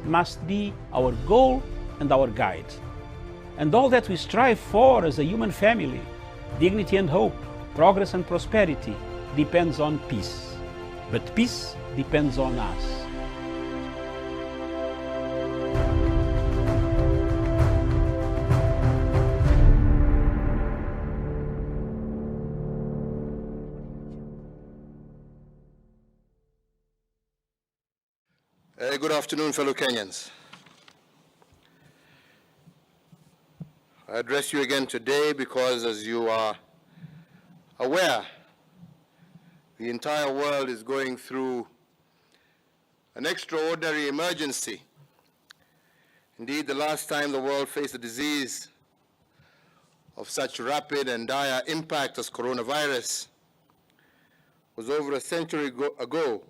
must be our goal and our guide. And all that we strive for as a human family, dignity and hope, progress and prosperity, depends on peace. But peace depends on us. Good afternoon, fellow Kenyans. I address you again today because, as you are aware, the entire world is going through an extraordinary emergency. Indeed, the last time the world faced a disease of such rapid and dire impact as coronavirus was over a century ago,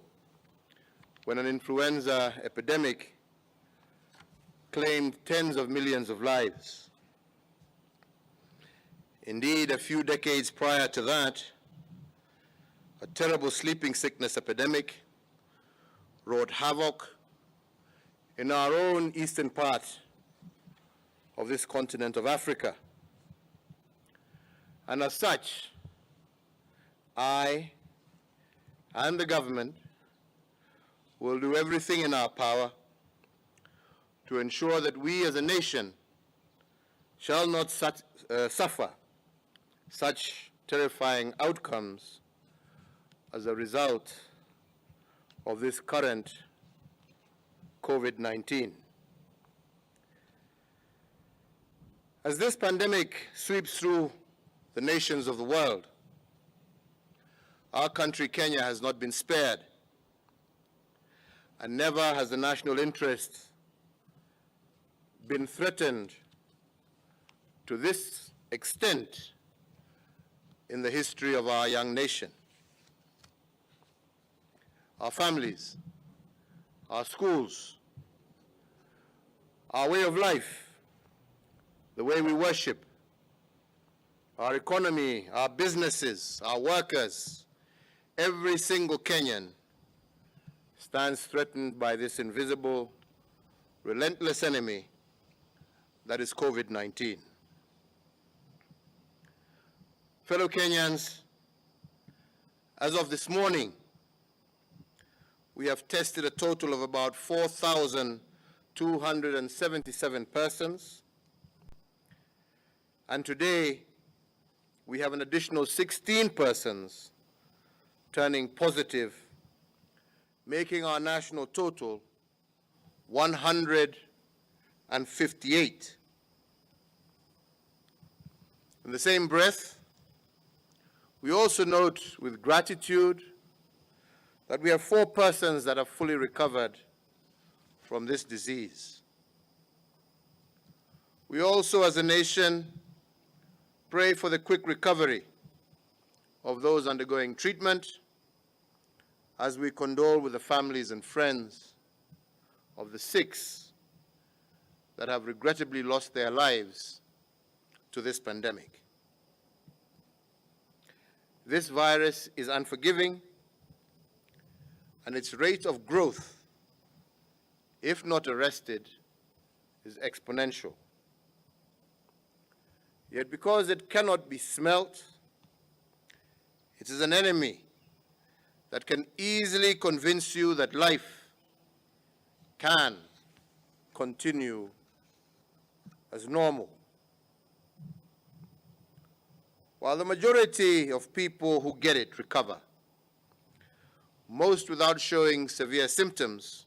when an influenza epidemic claimed tens of millions of lives. Indeed, a few decades prior to that, a terrible sleeping sickness epidemic wrought havoc in our own eastern part of this continent of Africa. And as such, I and the government will do everything in our power to ensure that we as a nation shall not suffer such terrifying outcomes as a result of this current COVID-19. As this pandemic sweeps through the nations of the world, our country, Kenya, has not been spared. And never has the national interest been threatened to this extent in the history of our young nation. Our families, our schools, our way of life, the way we worship, our economy, our businesses, our workers, every single Kenyan stands threatened by this invisible, relentless enemy that is COVID-19. Fellow Kenyans, as of this morning, we have tested a total of about 4,277 persons, and today we have an additional 16 persons turning positive, making our national total 158. In the same breath, we also note with gratitude that we have 4 persons that have fully recovered from this disease. We also, as a nation, pray for the quick recovery of those undergoing treatment, as we condole with the families and friends of the 6 that have regrettably lost their lives to this pandemic. This virus is unforgiving, and its rate of growth, if not arrested, is exponential. Yet because it cannot be smelt, it is an enemy that can easily convince you that life can continue as normal. While the majority of people who get it recover, most without showing severe symptoms,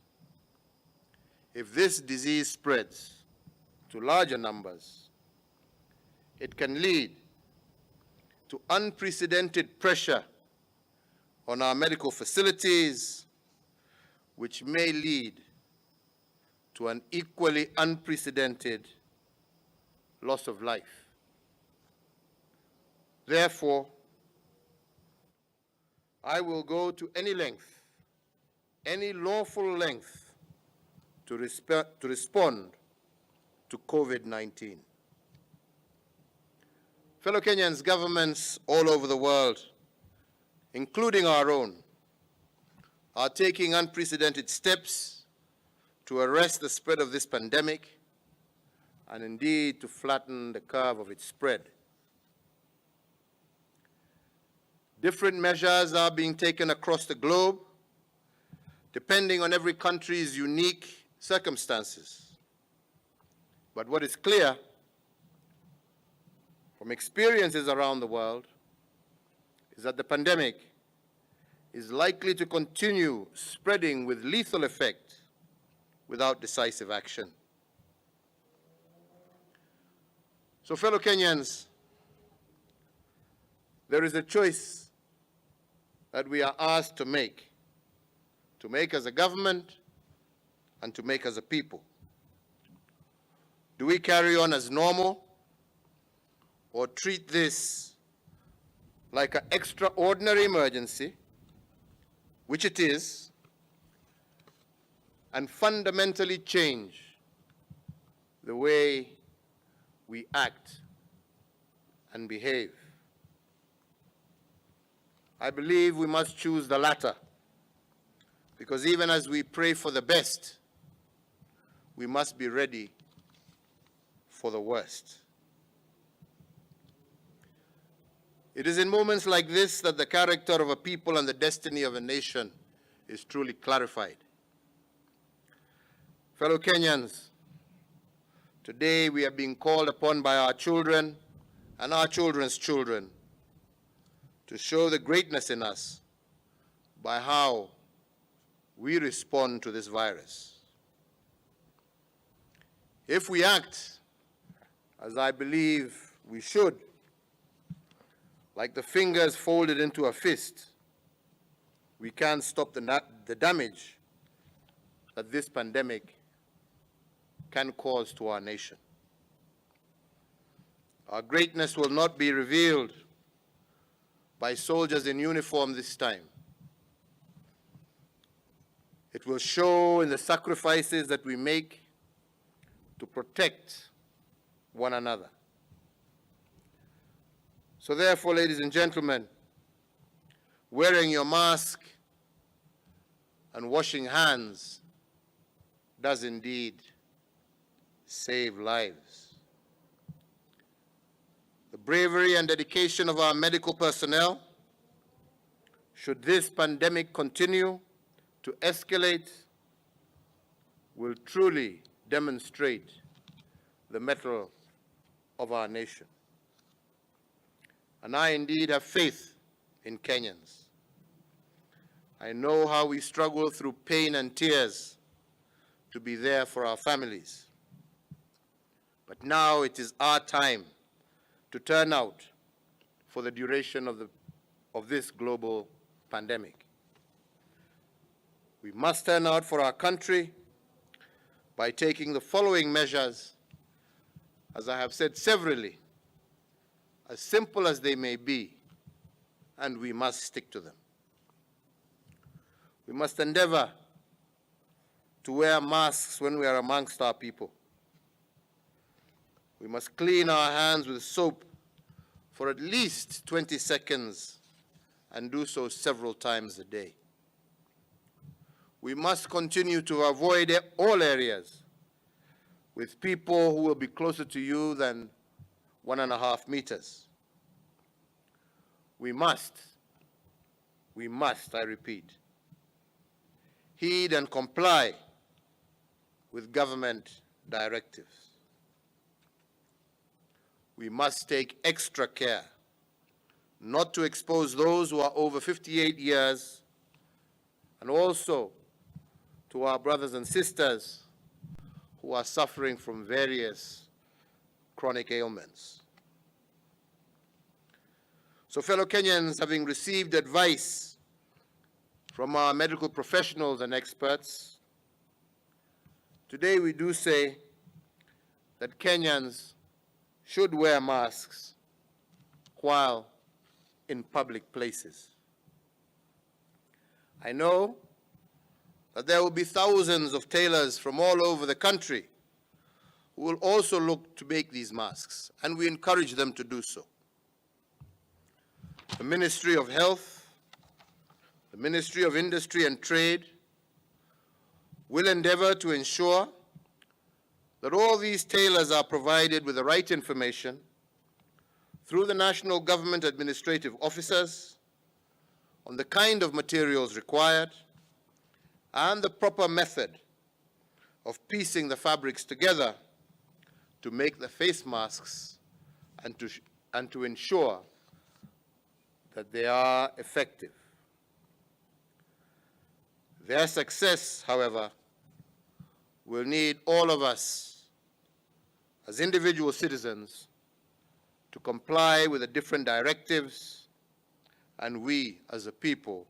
if this disease spreads to larger numbers, it can lead to unprecedented pressure on our medical facilities, which may lead to an equally unprecedented loss of life. Therefore, I will go to any length, any lawful length, to respond to COVID-19. Fellow Kenyans, governments all over the world, including our own, are taking unprecedented steps to arrest the spread of this pandemic and indeed to flatten the curve of its spread. Different measures are being taken across the globe, depending on every country's unique circumstances. But what is clear from experiences around the world is that the pandemic is likely to continue spreading with lethal effect without decisive action. So, fellow Kenyans, there is a choice that we are asked to make as a government and to make as a people. Do we carry on as normal or treat this like an extraordinary emergency, which it is, and fundamentally change the way we act and behave? I believe we must choose the latter, because even as we pray for the best, we must be ready for the worst. It is in moments like this that the character of a people and the destiny of a nation is truly clarified. Fellow Kenyans, today we are being called upon by our children and our children's children to show the greatness in us by how we respond to this virus. If we act, as I believe we should, like the fingers folded into a fist, we can stop the damage that this pandemic can cause to our nation. Our greatness will not be revealed by soldiers in uniform this time. It will show in the sacrifices that we make to protect one another. So therefore, ladies and gentlemen, wearing your mask and washing hands does indeed save lives. The bravery and dedication of our medical personnel, should this pandemic continue to escalate, will truly demonstrate the mettle of our nation. And I indeed have faith in Kenyans. I know how we struggle through pain and tears to be there for our families. But now it is our time to turn out for the duration of this global pandemic. We must turn out for our country by taking the following measures, as I have said severally, as simple as they may be, and we must stick to them. We must endeavor to wear masks when we are amongst our people. We must clean our hands with soap for at least 20 seconds and do so several times a day. We must continue to avoid all areas with people who will be closer to you than 1.5 meters. We must, I repeat, heed and comply with government directives. We must take extra care not to expose those who are over 58 years, and also to our brothers and sisters who are suffering from various chronic ailments. So, fellow Kenyans, having received advice from our medical professionals and experts, today we do say that Kenyans should wear masks while in public places. I know that there will be thousands of tailors from all over the country who will also look to make these masks, and we encourage them to do so. The Ministry of Health, the Ministry of Industry and Trade will endeavor to ensure that all these tailors are provided with the right information through the national government administrative officers on the kind of materials required and the proper method of piecing the fabrics together to make the face masks and to ensure that they are effective. Their success, however, will need all of us as individual citizens to comply with the different directives, and we as a people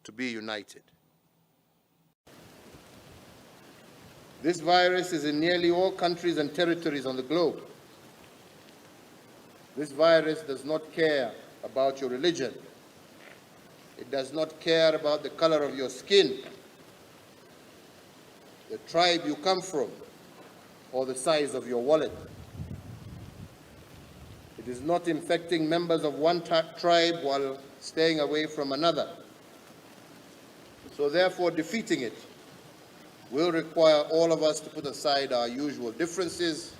to be united. This virus is in nearly all countries and territories on the globe. This virus does not care about your religion. It does not care about the color of your skin, the tribe you come from, or the size of your wallet. It is not infecting members of one tribe while staying away from another. So therefore, defeating it will require all of us to put aside our usual differences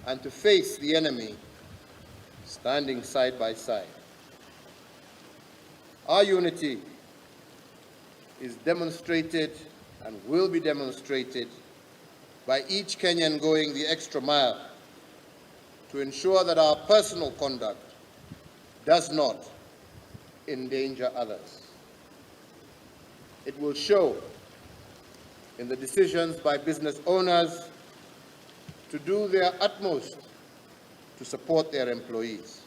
and to face the enemy standing side by side. Our unity is demonstrated and will be demonstrated by each Kenyan going the extra mile to ensure that our personal conduct does not endanger others. It will show in the decisions by business owners to do their utmost to support their employees.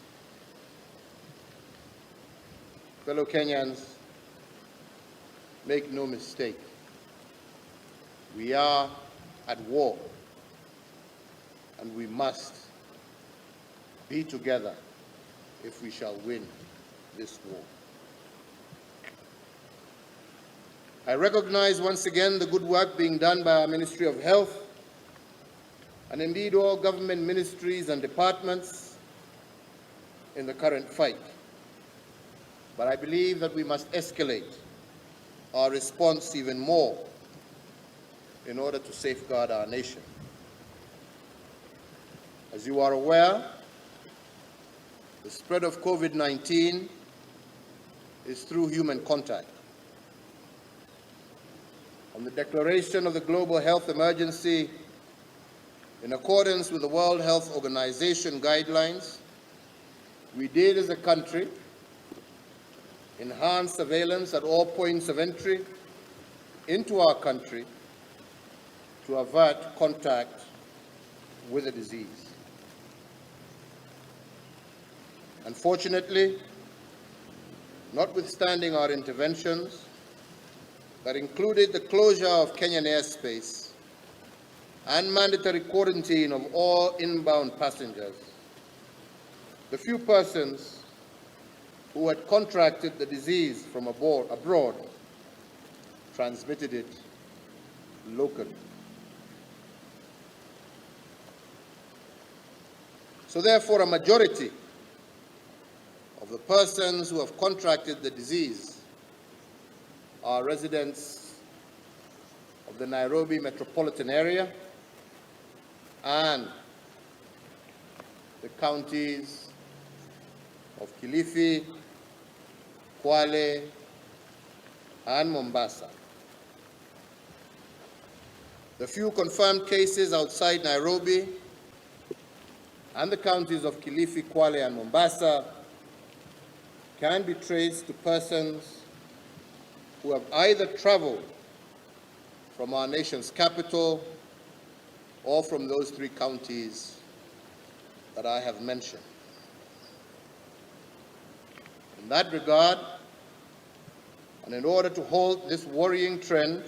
Fellow Kenyans, make no mistake, we are at war, and we must be together if we shall win this war. I recognize once again the good work being done by our Ministry of Health, and indeed all government ministries and departments in the current fight. But I believe that we must escalate our response even more in order to safeguard our nation. As you are aware, the spread of COVID-19 is through human contact. On the declaration of the global health emergency, in accordance with the World Health Organization guidelines, we did as a country enhance surveillance at all points of entry into our country to avert contact with the disease. Unfortunately, notwithstanding our interventions that included the closure of Kenyan airspace and mandatory quarantine of all inbound passengers, the few persons who had contracted the disease from abroad transmitted it locally. So therefore, a majority of the persons who have contracted the disease are residents of the Nairobi metropolitan area and the counties of Kilifi, Kwale, and Mombasa. The few confirmed cases outside Nairobi and the counties of Kilifi, Kwale, and Mombasa can be traced to persons who have either traveled from our nation's capital or from those three counties that I have mentioned. In that regard, and in order to halt this worrying trend,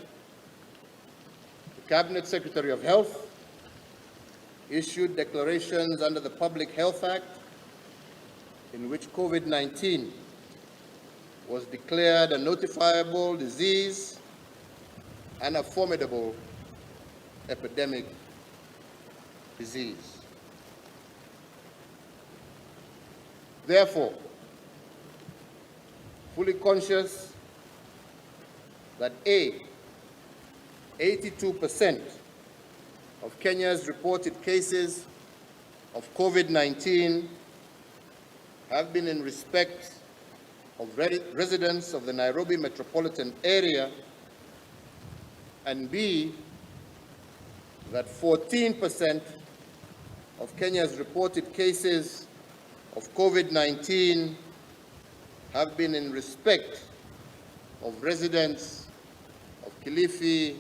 the Cabinet Secretary of Health issued declarations under the Public Health Act in which COVID-19 was declared a notifiable disease and a formidable epidemic disease. Therefore, fully conscious that A, 82% of Kenya's reported cases of COVID-19 have been in respect of residents of the Nairobi metropolitan area, and B, that 14% of Kenya's reported cases of COVID-19 have been in respect of residents of Kilifi,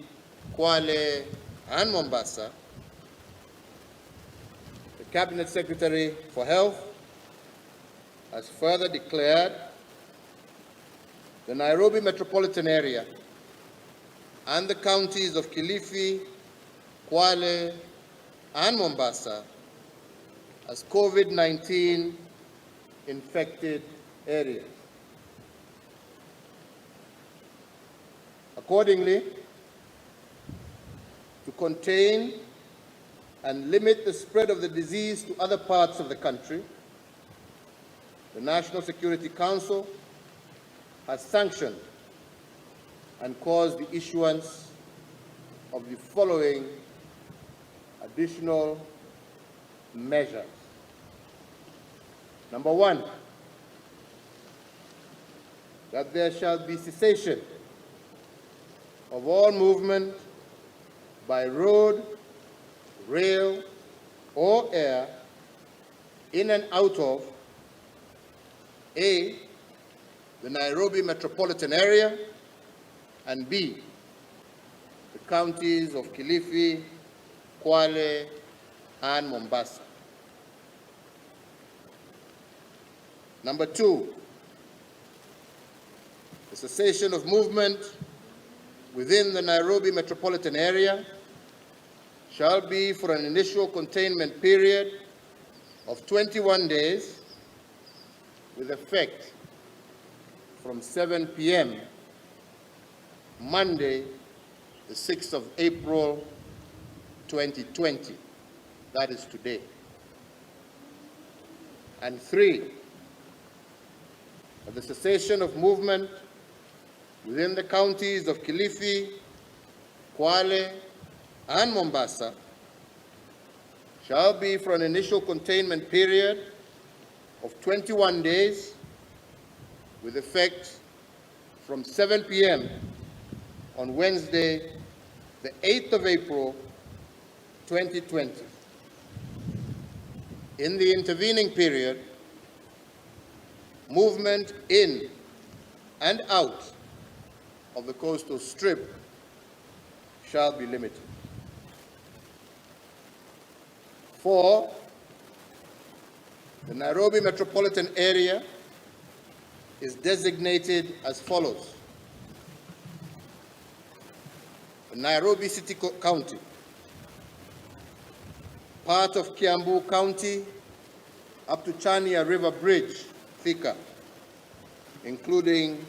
Kwale, and Mombasa. The Cabinet Secretary for Health has further declared the Nairobi metropolitan area and the counties of Kilifi, Kwale, and Mombasa as COVID-19 infected areas. Accordingly, to contain and limit the spread of the disease to other parts of the country, the National Security Council has sanctioned and caused the issuance of the following additional measures. Number one, that there shall be cessation of all movement by road, rail, or air in and out of A, the Nairobi metropolitan area, and B, the counties of Kilifi, Kwale, and Mombasa. Number two, the cessation of movement within the Nairobi metropolitan area shall be for an initial containment period of 21 days with effect from 7 p.m. Monday, the 6th of April, 2020. That is today. And three, the cessation of movement within the counties of Kilifi, Kwale, and Mombasa shall be for an initial containment period of 21 days with effect from 7 p.m. on Wednesday, the 8th of April, 2020. In the intervening period, movement in and out of the coastal strip shall be limited. 4, the Nairobi metropolitan area is designated as follows: the Nairobi City County, part of Kiambu County up to Chania River Bridge, Thika, including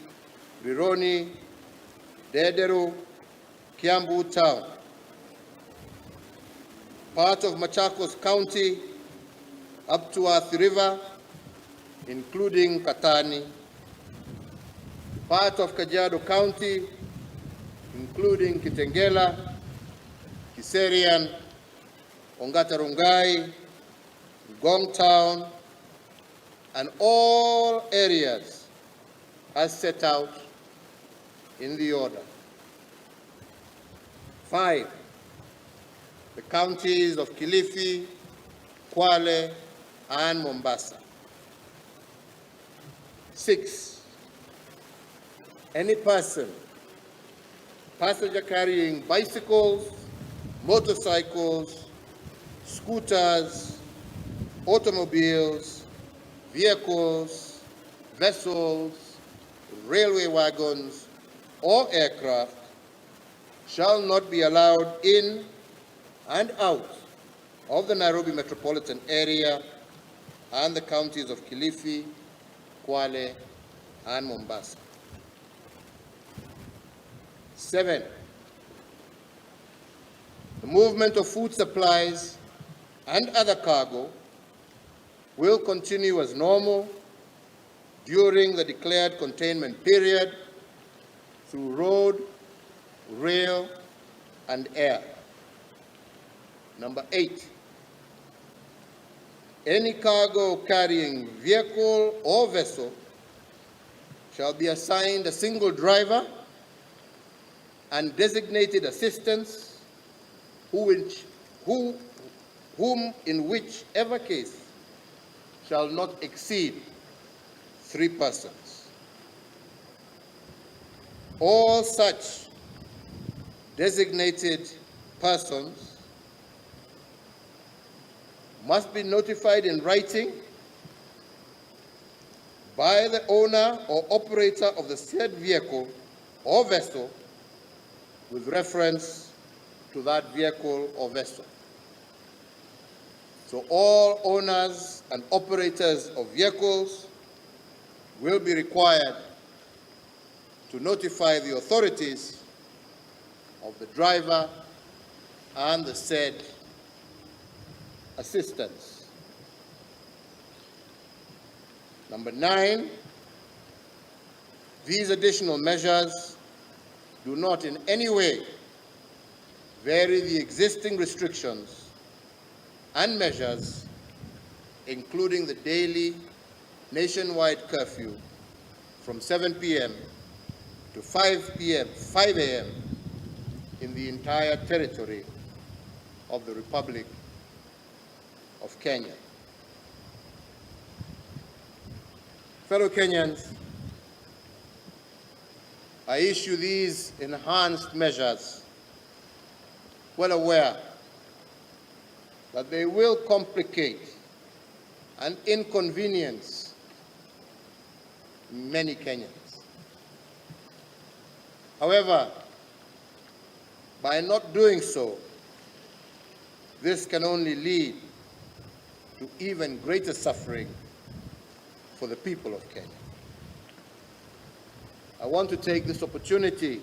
Rironi, Dedero, Kiambu Town, part of Machakos County up to Athi River, including Katani, part of Kajiado County, including Kitengela, Kiserian, Ongata Rongai, Ngong Town, and all areas as set out in the order. 5, the counties of Kilifi, Kwale, and Mombasa. 6, any person, passenger carrying bicycles, motorcycles, scooters, automobiles, vehicles, vessels, railway wagons, or aircraft shall not be allowed in and out of the Nairobi metropolitan area and the counties of Kilifi, Kwale, and Mombasa. 7, the movement of food supplies and other cargo will continue as normal during the declared containment period through road, rail, and air. Number 8, any cargo carrying vehicle or vessel shall be assigned a single driver and designated assistants whom in whichever case shall not exceed 3 persons. All such designated persons must be notified in writing by the owner or operator of the said vehicle or vessel with reference to that vehicle or vessel. So all owners and operators of vehicles will be required to notify the authorities of the driver and the said assistants. Number 9, these additional measures do not in any way vary the existing restrictions and measures, including the daily nationwide curfew from 7 p.m. to 5 a.m. in the entire territory of the Republic of Kenya. Fellow Kenyans, I issue these enhanced measures well aware that they will complicate and inconvenience many Kenyans. However, by not doing so, this can only lead to even greater suffering for the people of Kenya. I want to take this opportunity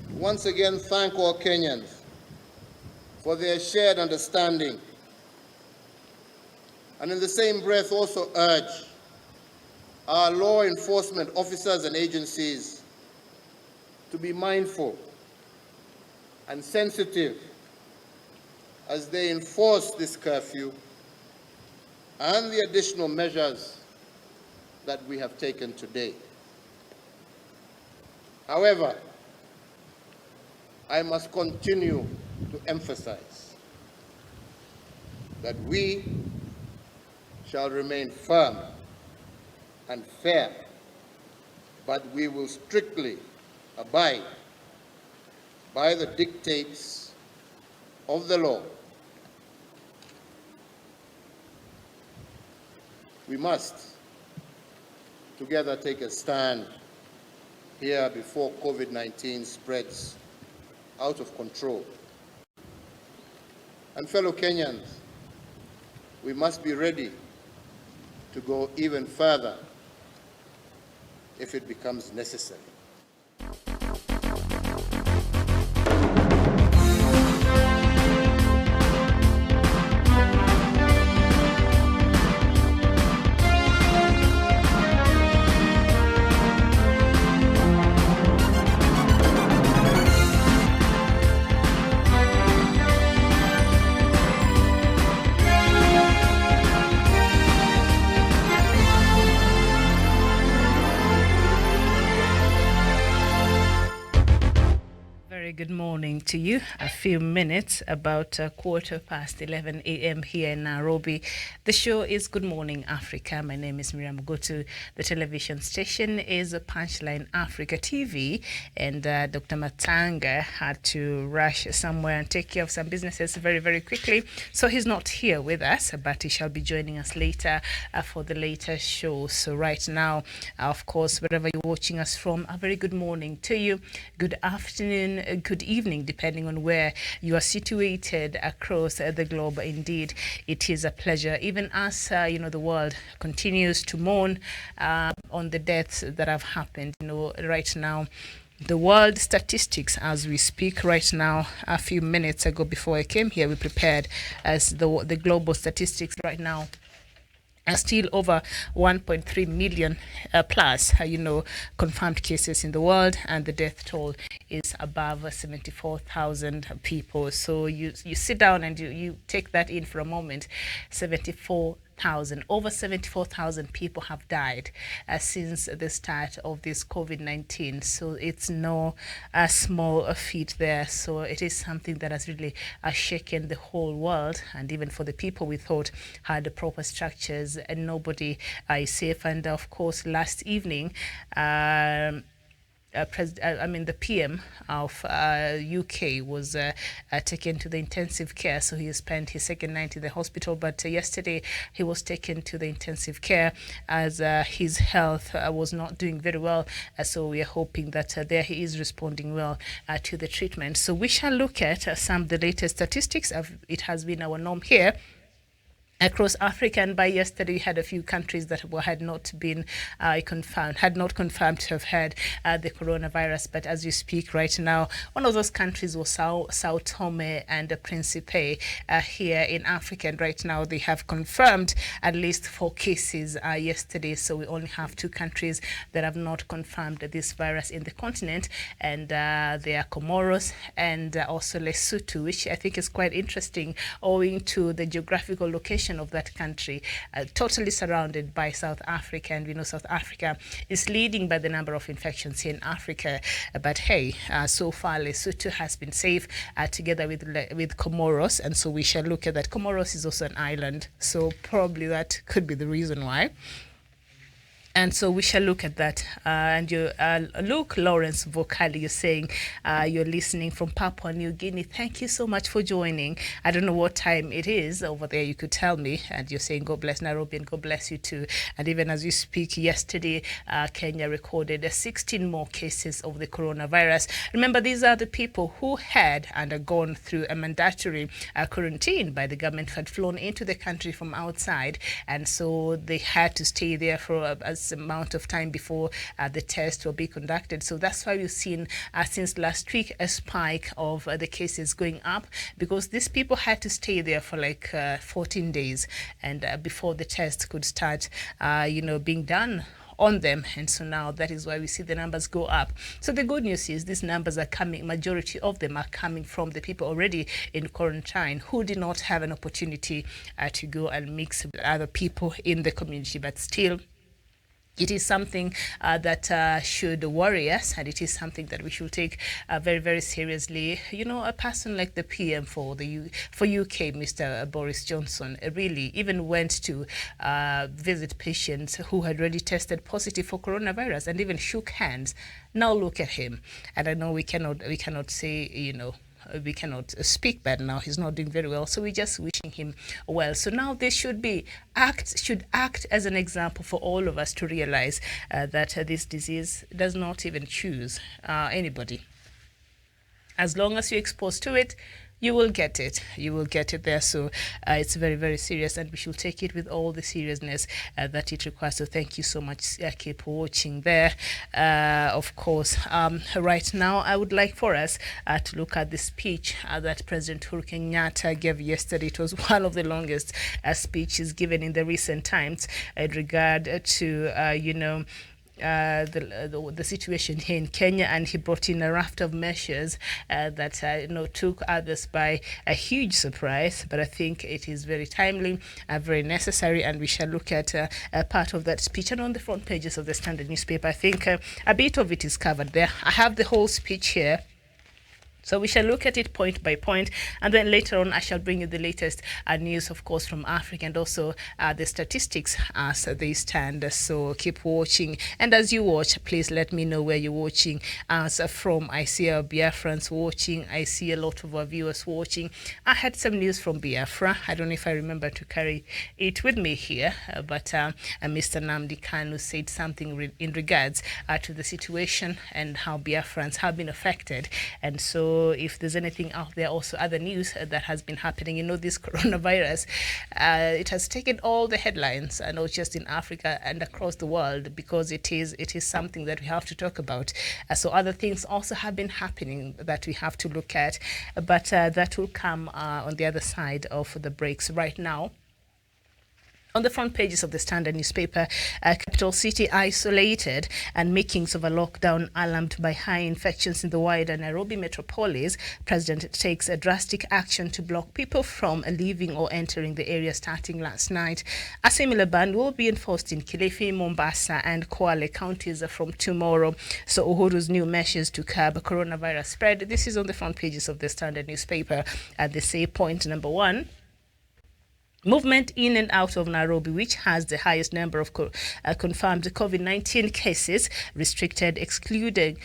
to once again thank all Kenyans for their shared understanding, and in the same breath also urge our law enforcement officers and agencies to be mindful and sensitive as they enforce this curfew and the additional measures that we have taken today. However, I must continue to emphasize that we shall remain firm and fair, but we will strictly abide by the dictates of the law. We must together take a stand here before COVID-19 spreads out of control. And fellow Kenyans, we must be ready to go even further if it becomes necessary. Good morning to you. A few minutes, about 11:15 a.m. here in Nairobi. The show is Good Morning Africa. My name is Miriam Gotu. The television station is Punchline Africa TV, and Dr. Matanga had to rush somewhere and take care of some businesses very, very quickly. So he's not here with us, but he shall be joining us later for the later show. So right now, of course, wherever you're watching us from, a very good morning to you. Good afternoon, good evening, depending on where you are situated across the globe. Indeed, it is a pleasure. Even as the world continues to mourn on the deaths that have happened. Right now, the world statistics as we speak right now, a few minutes ago before I came here, we prepared as the global statistics right now. Still over 1.3 million plus, confirmed cases in the world, and the death toll is above 74,000 people. So you sit down and you take that in for a moment. 74,000, over 74,000 people have died since the start of this COVID-19. So it's no small feat there. So it is something that has really shaken the whole world, and even for the people we thought had the proper structures, and nobody is safe. And of course, last evening, the PM of UK was taken to the intensive care. So he spent his second night in the hospital, but yesterday he was taken to the intensive care as his health was not doing very well. So we are hoping that there he is responding well to the treatment. So we shall look at some of the latest statistics. It has been our norm here across Africa, and by yesterday we had a few countries that had not confirmed to have had the coronavirus. But as you speak right now, one of those countries was Sao Tome and Principe here in Africa, and right now they have confirmed at least 4 cases yesterday. So we only have 2 countries that have not confirmed this virus in the continent, and they are Comoros and also Lesotho, which I think is quite interesting owing to the geographical location of that country, totally surrounded by South Africa. And we know South Africa is leading by the number of infections here in Africa. But hey, so far Lesotho has been safe together with Comoros, and so we shall look at that. Comoros is also an island, so probably that could be the reason why. And so we shall look at that. And you, Luke Lawrence Vocali, you're saying you're listening from Papua New Guinea. Thank you so much for joining. I don't know what time it is over there. You could tell me. And you're saying God bless Nairobi and God bless you too. And even as we speak, yesterday, Kenya recorded 16 more cases of the coronavirus. Remember, these are the people who had undergone through a mandatory quarantine by the government, who had flown into the country from outside. And so they had to stay there for a amount of time before the test will be conducted. So that's why we've seen since last week a spike of the cases going up, because these people had to stay there for like 14 days and before the test could start being done on them. And so now that is why we see the numbers go up. So the good news is these numbers are coming, majority of them are coming from the people already in quarantine who did not have an opportunity to go and mix with other people in the community. But still, it is something that should worry us, and it is something that we should take very, very seriously. A person like the PM for UK, Mr. Boris Johnson, really even went to visit patients who had already tested positive for coronavirus and even shook hands. Now look at him. And I know we cannot say, we cannot speak bad now. He's not doing very well, so we're just wishing him well. So now this should act as an example for all of us to realize that this disease does not even choose anybody. As long as you're exposed to it, you will get it. You will get it there. So it's very, very serious, and we should take it with all the seriousness that it requires. So thank you so much. Keep watching there. Of course, right now, I would like for us to look at the speech that President Uhuru Kenyatta gave yesterday. It was one of the longest speeches given in the recent times in regard to, the situation here in Kenya, and he brought in a raft of measures that took others by a huge surprise. But I think it is very timely, very necessary, and we shall look at a part of that speech. And on the front pages of the Standard newspaper, I think a bit of it is covered there. I have the whole speech here. So we shall look at it point by point, and then later on I shall bring you the latest news, of course, from Africa, and also the statistics as they stand. So keep watching, and as you watch, please let me know where you're watching us from. I see our Biafrans watching. I see a lot of our viewers watching. I had some news from Biafra. I don't know if I remember to carry it with me here, but Mr. Namdi Kanu said something in regards to the situation and how Biafrans have been affected. And so if there's anything out there, also other news that has been happening, this coronavirus, it has taken all the headlines, not just in Africa and across the world, because it is something that we have to talk about. So other things also have been happening that we have to look at, but that will come on the other side of the breaks. Right now, On the front pages of the Standard newspaper, capital city isolated and makings of a lockdown alarmed by high infections in the wider Nairobi metropolis. President takes a drastic action to block people from leaving or entering the area starting last night. A similar ban will be enforced in Kilifi, Mombasa and Kwale counties from tomorrow. So Uhuru's new measures to curb coronavirus spread. This is on the front pages of the Standard newspaper. They say point number 1. Movement in and out of Nairobi, which has the highest number of confirmed COVID-19 cases, restricted, excluding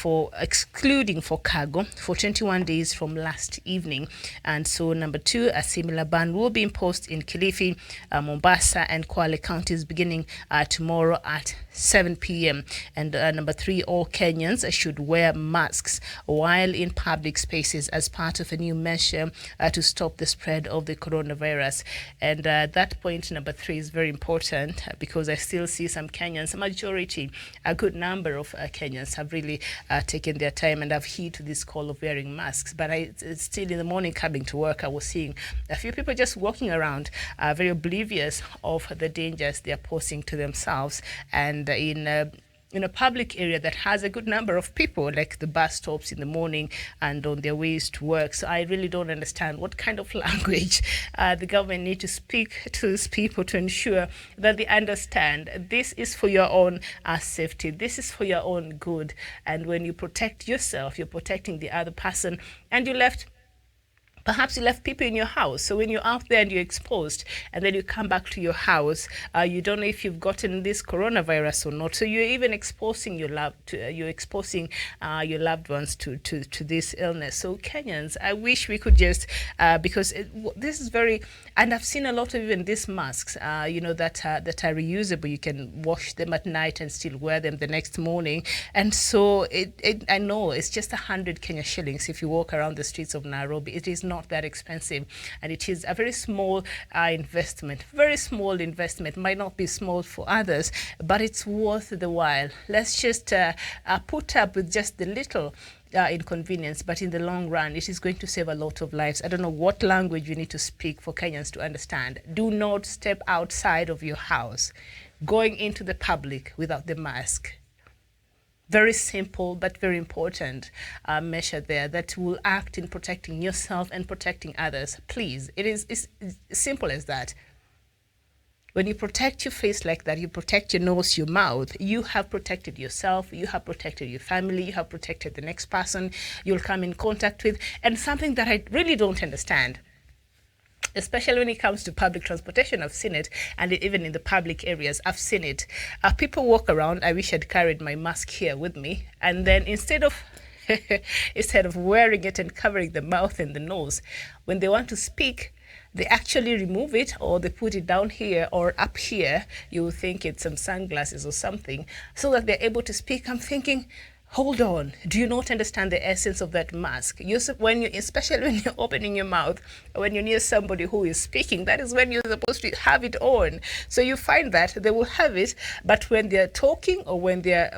for cargo for 21 days from last evening. And so number 2, a similar ban will be imposed in Kilifi, Mombasa and Kwale counties beginning tomorrow at 7 p.m. And number 3, all Kenyans should wear masks while in public spaces as part of a new measure to stop the spread of the coronavirus. And that point number 3 is very important because I still see some Kenyans, a majority, a good number of Kenyans have really taken their time and have heed to this call of wearing masks. But still in the morning coming to work, I was seeing a few people just walking around very oblivious of the dangers they are posing to themselves. And in a public area that has a good number of people, like the bus stops in the morning and on their ways to work. So I really don't understand what kind of language the government need to speak to these people to ensure that they understand this is for your own safety, this is for your own good. And when you protect yourself, you're protecting the other person. And perhaps you left people in your house. So when you're out there and you're exposed and then you come back to your house, you don't know if you've gotten this coronavirus or not. So you're even exposing your loved ones to this illness. So Kenyans, I wish we could just, because this is very, and I've seen a lot of even these masks, that are reusable. You can wash them at night and still wear them the next morning. And so I know it's just 100 Kenya shillings if you walk around the streets of Nairobi. It is not that expensive, and it is a very small investment. Very small investment, might not be small for others, but it's worth the while. Let's just put up with just the little inconvenience, but in the long run it is going to save a lot of lives. I don't know what language you need to speak for Kenyans to understand. Do not step outside of your house going into the public without the mask. Very simple but very important measure there that will act in protecting yourself and protecting others. Please, it's simple as that. When you protect your face like that, you protect your nose, your mouth, you have protected yourself, you have protected your family, you have protected the next person you'll come in contact with. And something that I really don't understand, especially when it comes to public transportation, I've seen it, and even in the public areas, I've seen it. People walk around, I wish I'd carried my mask here with me, and then instead of wearing it and covering the mouth and the nose, when they want to speak, they actually remove it or they put it down here or up here. You will think it's some sunglasses or something, so that they're able to speak. I'm thinking, hold on, do you not understand the essence of that mask? Especially when you're opening your mouth, when you're near somebody who is speaking, that is when you're supposed to have it on. So you find that they will have it, but when they're talking or when they're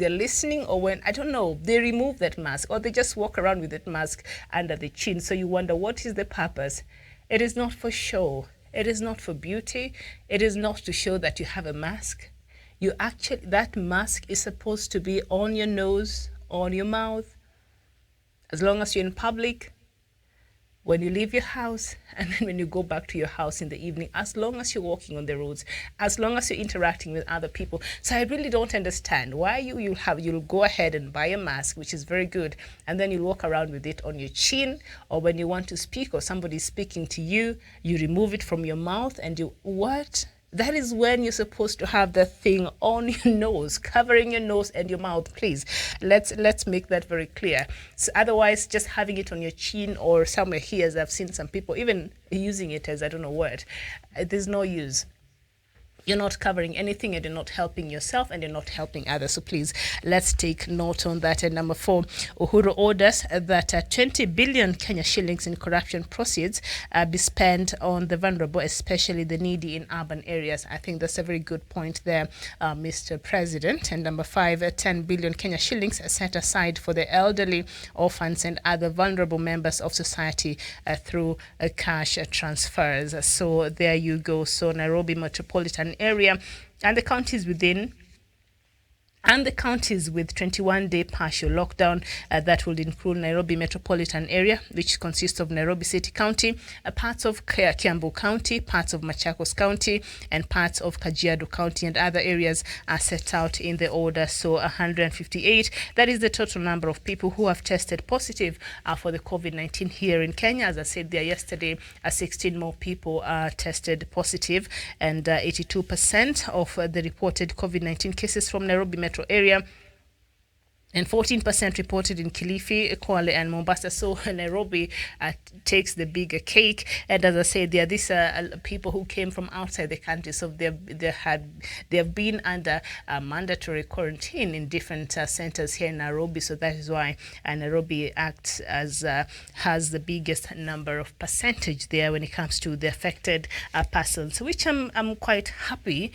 listening or when, I don't know, they remove that mask or they just walk around with that mask under the chin. So you wonder, what is the purpose? It is not for show. It is not for beauty. It is not to show that you have a mask. That mask is supposed to be on your nose, on your mouth, as long as you're in public, when you leave your house, and then when you go back to your house in the evening, as long as you're walking on the roads, as long as you're interacting with other people. So I really don't understand why you'll go ahead and buy a mask, which is very good, and then you'll walk around with it on your chin, or when you want to speak or somebody's speaking to you, you remove it from your mouth and what? That is when you're supposed to have the thing on your nose, covering your nose and your mouth. Please, let's make that very clear. So otherwise, just having it on your chin or somewhere here, as I've seen some people even using it as I don't know what, there's no use. you're not covering anything, and you're not helping yourself, and you're not helping others. So please, let's take note on that. And number 4, Uhuru orders that 20 billion Kenya shillings in corruption proceeds be spent on the vulnerable, especially the needy in urban areas. I think that's a very good point there, Mr. President. And number 5, 10 billion Kenya shillings set aside for the elderly, orphans, and other vulnerable members of society through cash transfers. So there you go. So Nairobi metropolitan area and the counties within, and the counties with 21-day partial lockdown that will include Nairobi metropolitan area, which consists of Nairobi City County, parts of Kiambu County, parts of Machakos County, and parts of Kajiado County, and other areas are set out in the order. So 158, that is the total number of people who have tested positive for the COVID-19 here in Kenya. As I said there yesterday, 16 more people tested positive, and 82% of the reported COVID-19 cases from Nairobi metro area, and 14% reported in Kilifi, Kwale, and Mombasa. So Nairobi takes the bigger cake. And as I said, there are these people who came from outside the country, so they have been under mandatory quarantine in different centers here in Nairobi. So that is why Nairobi acts as has the biggest number of percentage there when it comes to the affected persons, which I'm quite happy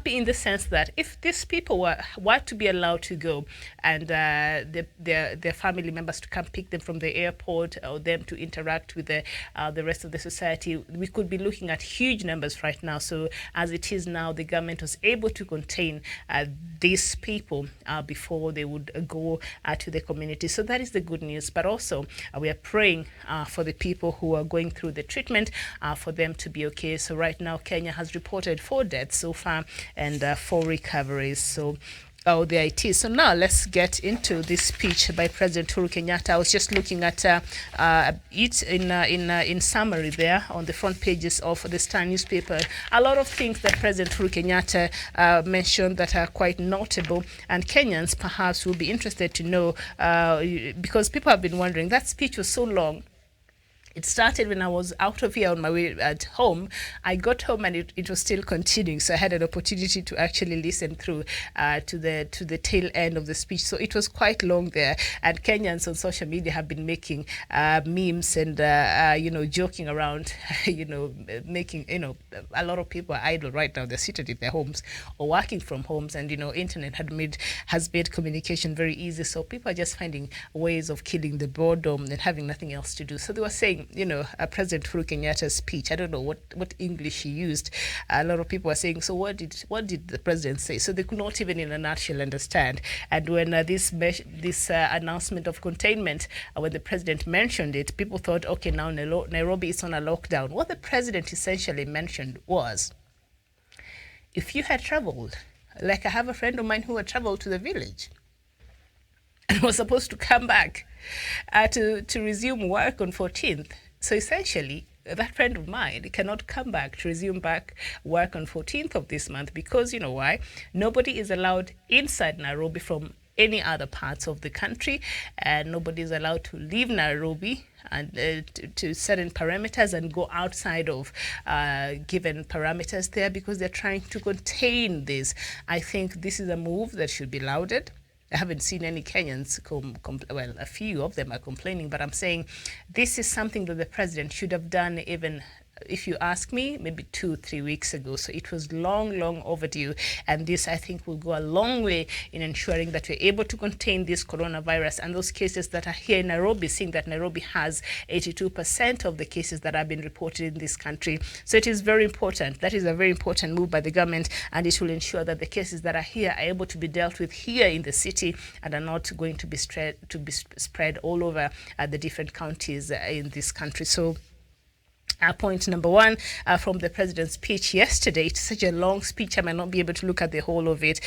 in the sense that if these people were to be allowed to go, and their family members to come pick them from the airport, or them to interact with the rest of the society, we could be looking at huge numbers right now. So as it is now, the government was able to contain these people before they would go to the community. So that is the good news. But also we are praying for the people who are going through the treatment, for them to be okay. So right now Kenya has reported 4 deaths so far and 4 recoveries. So there it is. So now let's get into this speech by President Uhuru Kenyatta. I was just looking at it in summary there on the front pages of the Star newspaper. A lot of things that President Uhuru Kenyatta mentioned that are quite notable, and Kenyans perhaps will be interested to know, because people have been wondering, that speech was so long. It started when I was out of here on my way at home. I got home and it was still continuing, so I had an opportunity to actually listen through to the tail end of the speech. So it was quite long there, and Kenyans on social media have been making memes and joking around, making a lot of people are idle right now. They're seated in their homes or working from homes, and internet has made communication very easy. So people are just finding ways of killing the boredom and having nothing else to do. So they were saying, President Uhuru Kenyatta's speech, I don't know what English he used. A lot of people are saying, so what did the president say? So they could not even in a nutshell understand. And when this announcement of containment, when the president mentioned it, people thought, okay, now Nairobi is on a lockdown. What the president essentially mentioned was, if you had traveled, like I have a friend of mine who had traveled to the village and was supposed to come back to resume work on 14th. So essentially, that friend of mine cannot come back to resume back work on 14th of this month, because you know why? Nobody is allowed inside Nairobi from any other parts of the country, and nobody is allowed to leave Nairobi and to certain parameters and go outside of given parameters there, because they're trying to contain this. I think this is a move that should be lauded. I haven't seen any Kenyans, well, a few of them are complaining, but I'm saying this is something that the president should have done, even if you ask me, maybe 2-3 weeks ago. So it was long overdue, and this, I think, will go a long way in ensuring that we're able to contain this coronavirus and those cases that are here in Nairobi, seeing that Nairobi has 82% of the cases that have been reported in this country. So it is very important. That is a very important move by the government, and it will ensure that the cases that are here are able to be dealt with here in the city and are not going to be spread all over the different counties in this country. So point number 1 from the president's speech yesterday. It's such a long speech, I might not be able to look at the whole of it,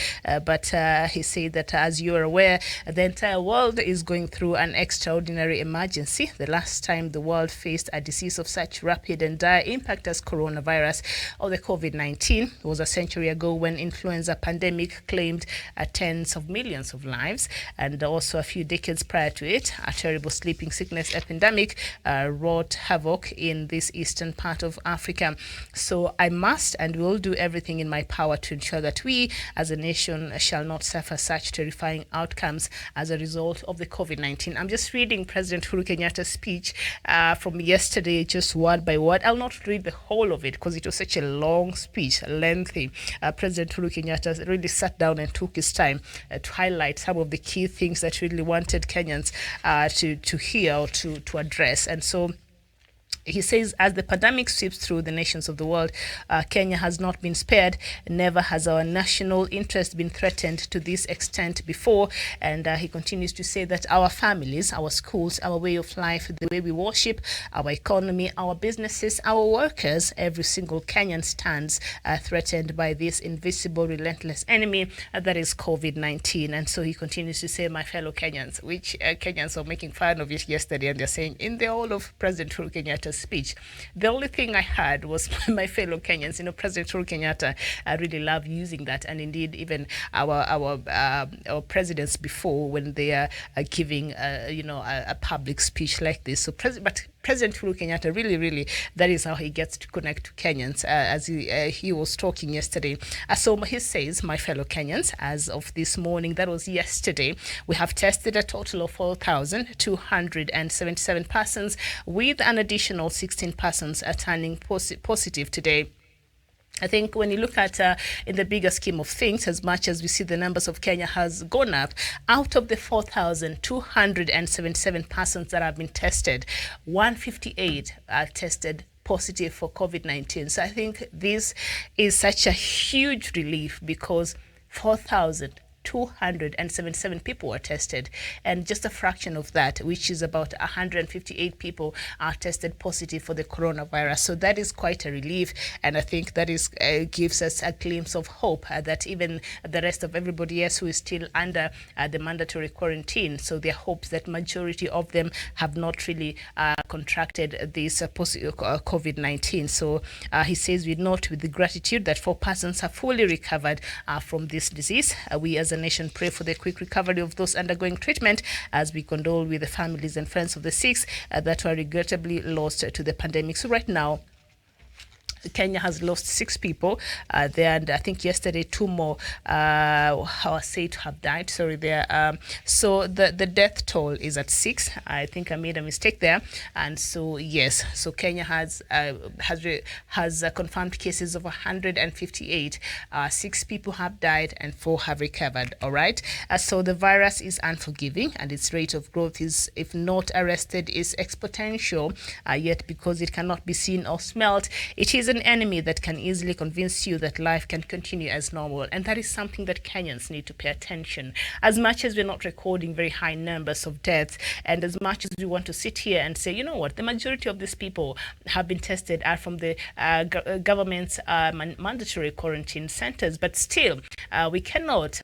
but he said that, as you are aware, the entire world is going through an extraordinary emergency. The last time the world faced a disease of such rapid and dire impact as coronavirus or the COVID-19 was a century ago, when influenza pandemic claimed tens of millions of lives, and also a few decades prior to it, a terrible sleeping sickness epidemic wrought havoc in this eastern part of Africa. So I must and will do everything in my power to ensure that we as a nation shall not suffer such terrifying outcomes as a result of the COVID-19. I'm just reading President Uhuru Kenyatta's speech from yesterday, just word by word. I'll not read the whole of it because it was such a long speech, lengthy. President Uhuru Kenyatta really sat down and took his time to highlight some of the key things that really wanted Kenyans to hear or to address. And so he says, as the pandemic sweeps through the nations of the world, Kenya has not been spared. Never has our national interest been threatened to this extent before. And he continues to say that our families, our schools, our way of life, the way we worship, our economy, our businesses, our workers, every single Kenyan stands threatened by this invisible, relentless enemy that is COVID-19. And so he continues to say, my fellow Kenyans, which Kenyans were making fun of it yesterday, and they're saying, in the whole of President Uhuru Kenyatta's speech, the only thing I heard was my fellow Kenyans. President Uhuru Kenyatta, I really love using that, and indeed even our presidents before, when they are giving a public speech like this. So President Uhuru Kenyatta really, that is how he gets to connect to Kenyans, as he was talking yesterday. So he says, my fellow Kenyans, as of this morning, that was yesterday, we have tested a total of 4,277 persons, with an additional 16 persons turning positive today. I think when you look at in the bigger scheme of things, as much as we see the numbers of Kenya has gone up, out of the 4,277 persons that have been tested, 158 are tested positive for COVID-19. So I think this is such a huge relief, because 4,277 people were tested, and just a fraction of that, which is about 158 people, are tested positive for the coronavirus. So that is quite a relief, and I think that is gives us a glimpse of hope that even the rest of everybody else who is still under the mandatory quarantine, so there are hopes that majority of them have not really contracted this COVID-19. So he says, we note with the gratitude that 4 persons have fully recovered from this disease. We as a nation pray for the quick recovery of those undergoing treatment, as we condole with the families and friends of the sick that were regrettably lost to the pandemic. So right now, Kenya has lost 6 people there, and I think yesterday 2 more are said to have died. Sorry, there. So the death toll is at 6. I think I made a mistake there, and so yes, so Kenya has confirmed cases of 158. 6 people have died and 4 have recovered. All right. So the virus is unforgiving, and its rate of growth is, if not arrested, is exponential. Yet because it cannot be seen or smelt, it is an enemy that can easily convince you that life can continue as normal. And that is something that Kenyans need to pay attention. As much as we're not recording very high numbers of deaths, and as much as we want to sit here and say, you know what, the majority of these people have been tested are from the government's mandatory quarantine centers, but still we cannot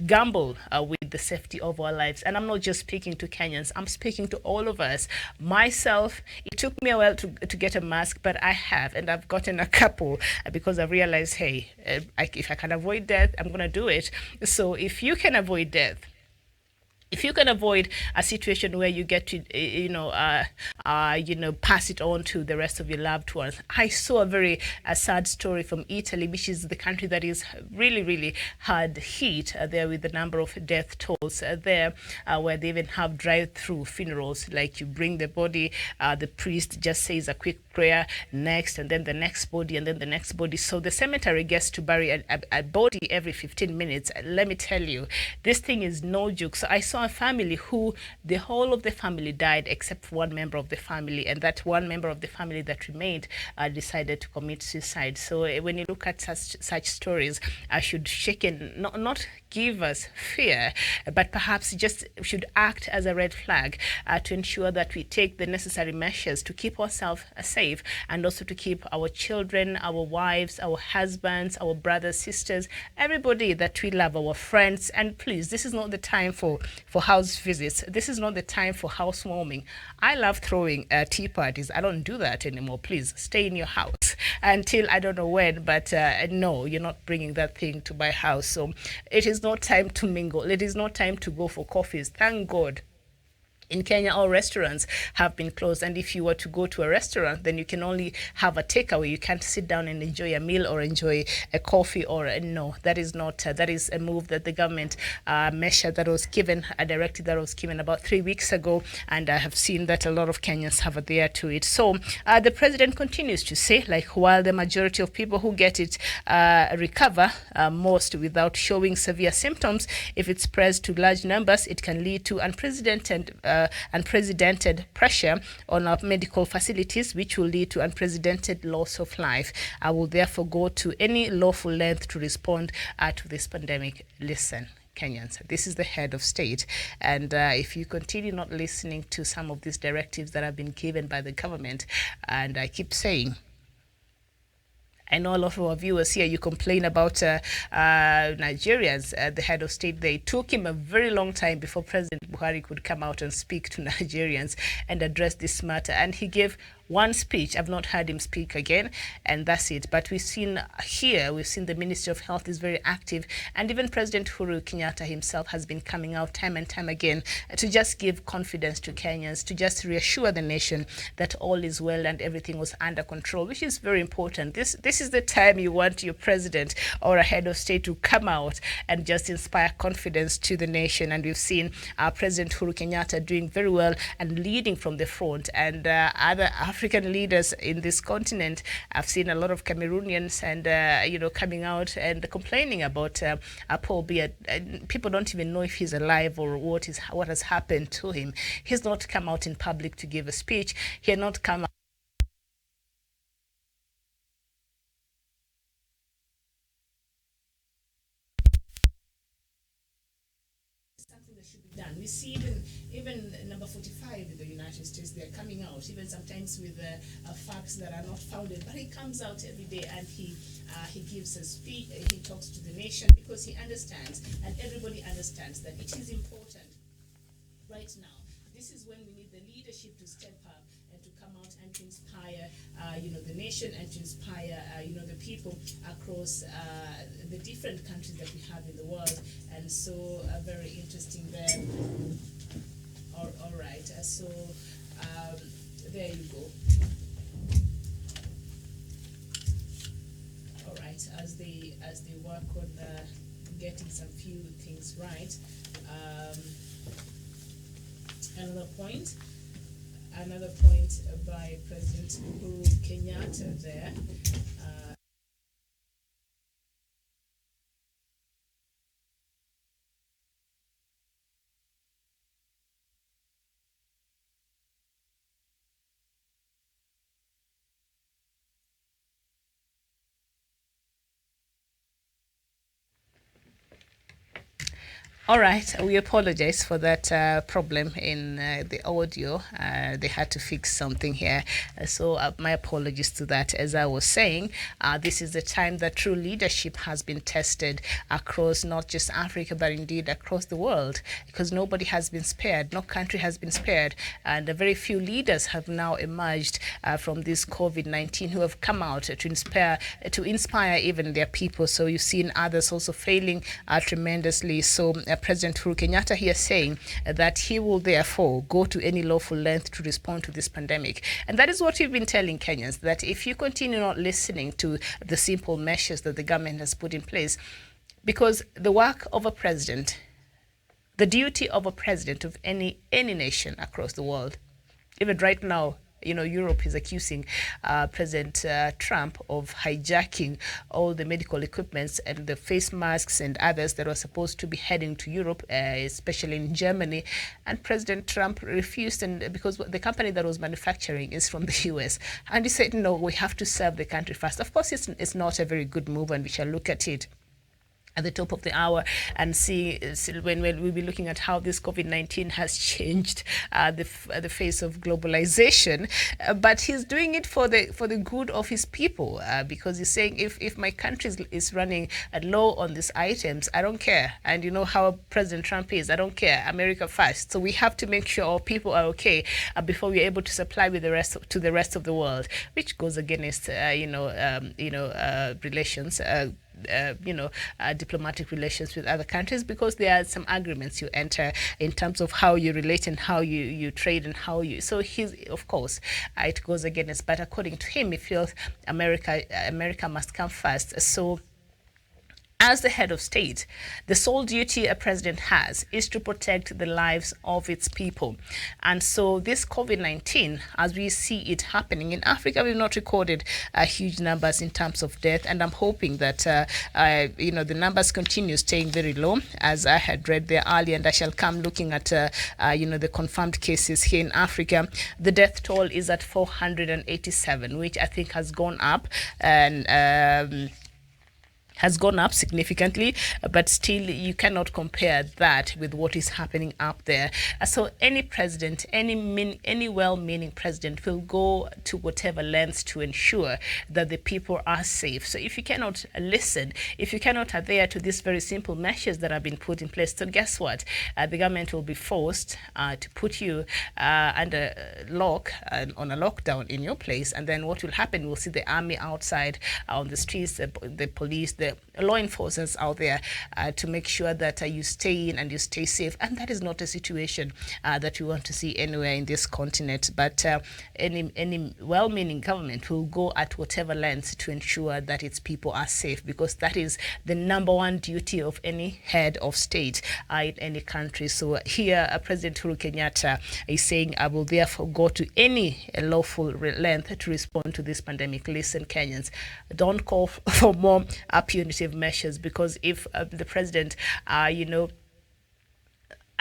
gamble with the safety of our lives. And I'm not just speaking to Kenyans, I'm speaking to all of us. Myself, it took me a while to get a mask, but I have, and I've gotten a couple because I realized, hey, if I can avoid death, I'm going to do it. So if you can avoid death, if you can avoid a situation where you get to, pass it on to the rest of your loved ones. I saw a very sad story from Italy, which is the country that is really hard hit there with the number of death tolls there, where they even have drive-through funerals. Like you bring the body, the priest just says a quick prayer next, and then the next body, and then the next body. So the cemetery gets to bury a body every 15 minutes. Let me tell you, this thing is no joke. So I saw a family who the whole of the family died except for one member of the family, and that one member of the family that remained decided to commit suicide. So when you look at such stories, I should shake and not give us fear, but perhaps just should act as a red flag to ensure that we take the necessary measures to keep ourselves safe, and also to keep our children, our wives, our husbands, our brothers, sisters, everybody that we love, our friends. And please, this is not the time for house visits. This is not the time for housewarming. I love throwing tea parties. I don't do that anymore. Please stay in your house until I don't know when, but no, you're not bringing that thing to my house. So it is not time to mingle. It is not time to go for coffees. Thank God In Kenya, all restaurants have been closed, and if you were to go to a restaurant, then you can only have a takeaway. You can't sit down and enjoy a meal or enjoy a coffee no. That is not. That is a move that the government measure that was given, a directive that was given about 3 weeks ago, and I have seen that a lot of Kenyans have adhered to it. So the president continues to say, like, while the majority of people who get it recover most without showing severe symptoms, if it spreads to large numbers, it can lead to unprecedented pressure on our medical facilities, which will lead to unprecedented loss of life. I will therefore go to any lawful length to respond to this pandemic. Listen, Kenyans, this is the head of state, and if you continue not listening to some of these directives that have been given by the government, and I keep saying, I know a lot of our viewers here, you complain about Nigerians. The head of state, they took him a very long time before President Buhari could come out and speak to Nigerians and address this matter. And he gave one speech. I've not heard him speak again, and that's it. But we've seen the Ministry of Health is very active, and even President Uhuru Kenyatta himself has been coming out time and time again to just give confidence to Kenyans, to just reassure the nation that all is well and everything was under control, which is very important. This is the time you want your president or a head of state to come out and just inspire confidence to the nation. And we've seen President Uhuru Kenyatta doing very well and leading from the front, and other African leaders in this continent. I've seen a lot of Cameroonians and coming out and complaining about Paul Biya. People don't even know if he's alive or what has happened to him. He's not come out in public to give a speech. He had not come out that should be done. We see even number 45 in the United States, they're coming out, even sometimes with facts that are not founded, but he comes out every day and he gives a speech, he talks to the nation, because he understands, and everybody understands, that it is important right now. This is when we need the leadership to step up and to come out and to inspire the nation, and to inspire the people across the different countries that we have in the world. And so very interesting there. All right, so there you go. All right, as they work on getting some few things right. Another point by President Uhuru Kenyatta there. All right, we apologize for that problem in the audio. They had to fix something here. So my apologies to that. As I was saying, this is the time that true leadership has been tested across not just Africa, but indeed across the world, because nobody has been spared. No country has been spared. And very few leaders have now emerged from this COVID-19 who have come out to inspire even their people. So you've seen others also failing tremendously. So President Uhuru Kenyatta here saying that he will therefore go to any lawful length to respond to this pandemic. And that is what we've been telling Kenyans, that if you continue not listening to the simple measures that the government has put in place, because the work of a president, the duty of a president of any nation across the world, even right now, Europe is accusing President Trump of hijacking all the medical equipments and the face masks and others that were supposed to be heading to Europe, especially in Germany. And President Trump refused, and because the company that was manufacturing is from the US. And he said, no, we have to serve the country first. Of course, it's not a very good move, and we shall look at it at the top of the hour and see when we'll be looking at how this COVID-19 has changed the face of globalization. But he's doing it for the good of his people, because he's saying if my country is running low on these items, I don't care. And you know how President Trump is, I don't care, America first. So we have to make sure our people are okay before we're able to supply with the rest of the world, which goes against relations. diplomatic relations with other countries, because there are some agreements you enter in terms of how you relate and how you trade and how you. So he's, of course, it goes against. But according to him, he feels America must come first. So, as the head of state, the sole duty a president has is to protect the lives of its people. And so this COVID-19, as we see it happening in Africa, we've not recorded huge numbers in terms of death. And I'm hoping that, the numbers continue staying very low, as I had read there earlier. And I shall come looking at, the confirmed cases here in Africa. The death toll is at 487, which I think has gone up. And has gone up significantly, but still you cannot compare that with what is happening up there. So any president, any well-meaning president will go to whatever lengths to ensure that the people are safe. So if you cannot listen, if you cannot adhere to these very simple measures that have been put in place, so guess what? The government will be forced to put you under lock, on a lockdown in your place. And then what will happen? We'll see the army outside on the streets, the police, the law enforcers out there to make sure that you stay in and you stay safe. And that is not a situation that we want to see anywhere in this continent. But any well-meaning government will go at whatever lengths to ensure that its people are safe, because that is the number one duty of any head of state in any country. So here, President Uhuru Kenyatta is saying, I will therefore go to any lawful length to respond to this pandemic. Listen, Kenyans, don't call for more punitive measures, because if the president,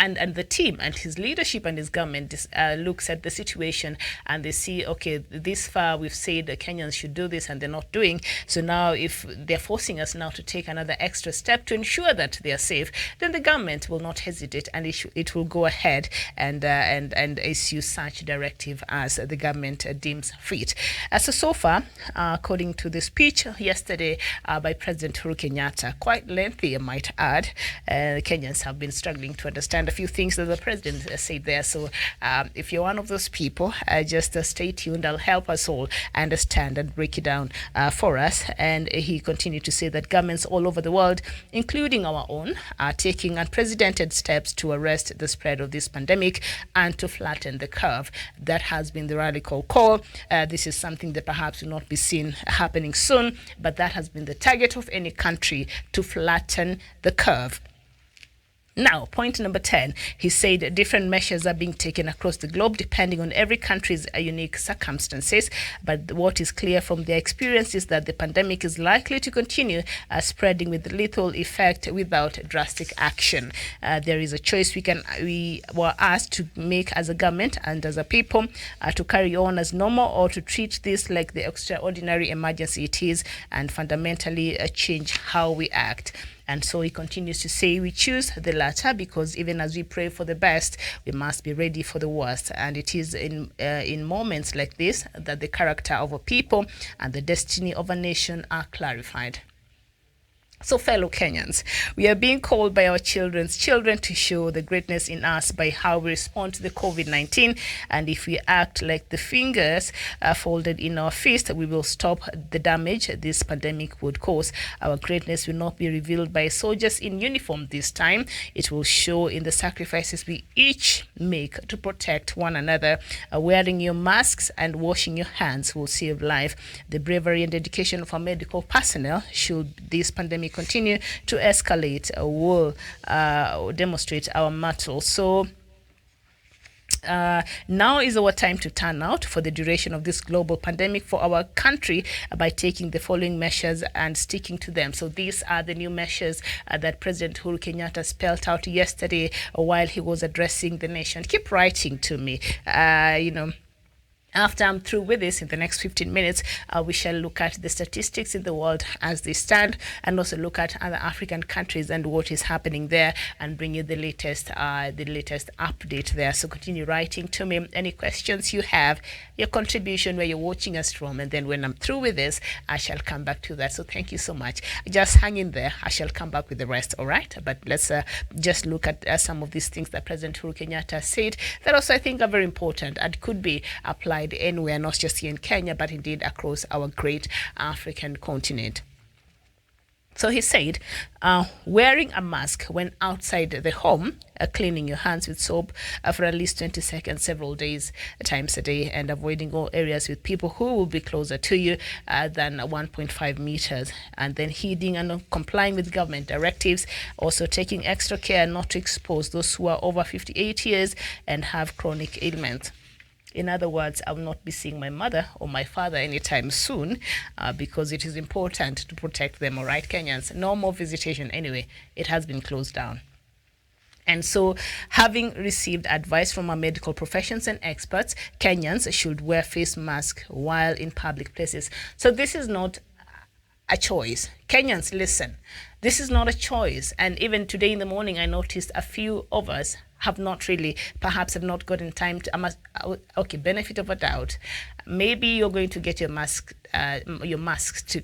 and the team and his leadership and his government looks at the situation and they see, okay, this far we've said that Kenyans should do this and they're not doing. So now if they're forcing us now to take another extra step to ensure that they are safe, then the government will not hesitate, and it will go ahead and issue such directive as the government deems fit. So far, according to the speech yesterday by President Uhuru Kenyatta, quite lengthy, I might add, Kenyans have been struggling to understand a few things that the president said there. So if you're one of those people, just stay tuned. I'll help us all understand and break it down for us. And he continued to say that governments all over the world, including our own, are taking unprecedented steps to arrest the spread of this pandemic and to flatten the curve. That has been the radical call. This is something that perhaps will not be seen happening soon, but that has been the target of any country, to flatten the curve. Now, point number 10, he said different measures are being taken across the globe depending on every country's unique circumstances. But what is clear from their experience is that the pandemic is likely to continue spreading with lethal effect without drastic action. There is a choice we were asked to make as a government and as a people, to carry on as normal or to treat this like the extraordinary emergency it is and fundamentally change how we act. And so he continues to say we choose the latter because even as we pray for the best, we must be ready for the worst. And it is in moments like this that the character of a people and the destiny of a nation are clarified. So fellow Kenyans, we are being called by our children's children to show the greatness in us by how we respond to the COVID-19. And if we act like the fingers folded in our fist, we will stop the damage this pandemic would cause. Our greatness will not be revealed by soldiers in uniform this time. It will show in the sacrifices we each make to protect one another. Wearing your masks and washing your hands will save life. The bravery and dedication of our medical personnel, should this pandemic continue to escalate, will demonstrate our mettle. So now is our time to turn out for the duration of this global pandemic for our country by taking the following measures and sticking to them. So these are the new measures that President Uhuru Kenyatta spelled out yesterday while he was addressing the nation. Keep writing to me, After I'm through with this, in the next 15 minutes, we shall look at the statistics in the world as they stand, and also look at other African countries and what is happening there, and bring you the latest update there. So continue writing to me any questions you have, your contribution, where you're watching us from, and then when I'm through with this, I shall come back to that. So thank you so much. Just hang in there. I shall come back with the rest. All right. But let's just look at some of these things that President Uhuru Kenyatta said that also I think are very important and could be applied anywhere, not just here in Kenya, but indeed across our great African continent. So he said, wearing a mask when outside the home, cleaning your hands with soap for at least 20 seconds several times a day, and avoiding all areas with people who will be closer to you than 1.5 meters, and then heeding and complying with government directives, also taking extra care not to expose those who are over 58 years and have chronic ailments. In other words, I will not be seeing my mother or my father anytime soon because it is important to protect them. All right, Kenyans, no more visitation anyway. It has been closed down. And so, having received advice from our medical professions and experts, Kenyans should wear face masks while in public places. So this is not a choice. Kenyans, listen. This is not a choice. And even today in the morning, I noticed a few of us perhaps have not gotten time to, benefit of a doubt. Maybe you're going to get your masks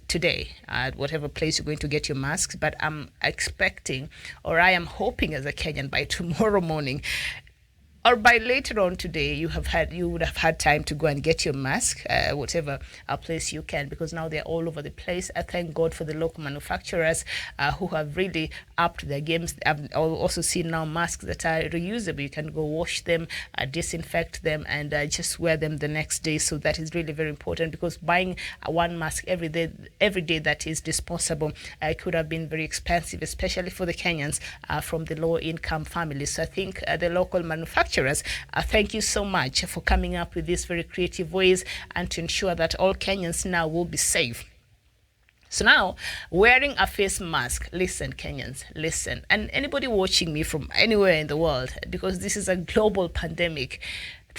today at whatever place you're going to get your masks, but I'm expecting, or I am hoping as a Kenyan, by tomorrow morning, or by later on today, you would have had time to go and get your mask, whatever place you can, because now they're all over the place. I thank God for the local manufacturers who have really upped their games. I've also seen now masks that are reusable. You can go wash them, disinfect them, and just wear them the next day. So that is really very important, because buying one mask every day that is disposable, it could have been very expensive, especially for the Kenyans from the low-income families. So I think the local manufacturers, thank you so much for coming up with these very creative ways and to ensure that all Kenyans now will be safe. So now, wearing a face mask, listen, Kenyans, listen, and anybody watching me from anywhere in the world, because this is a global pandemic,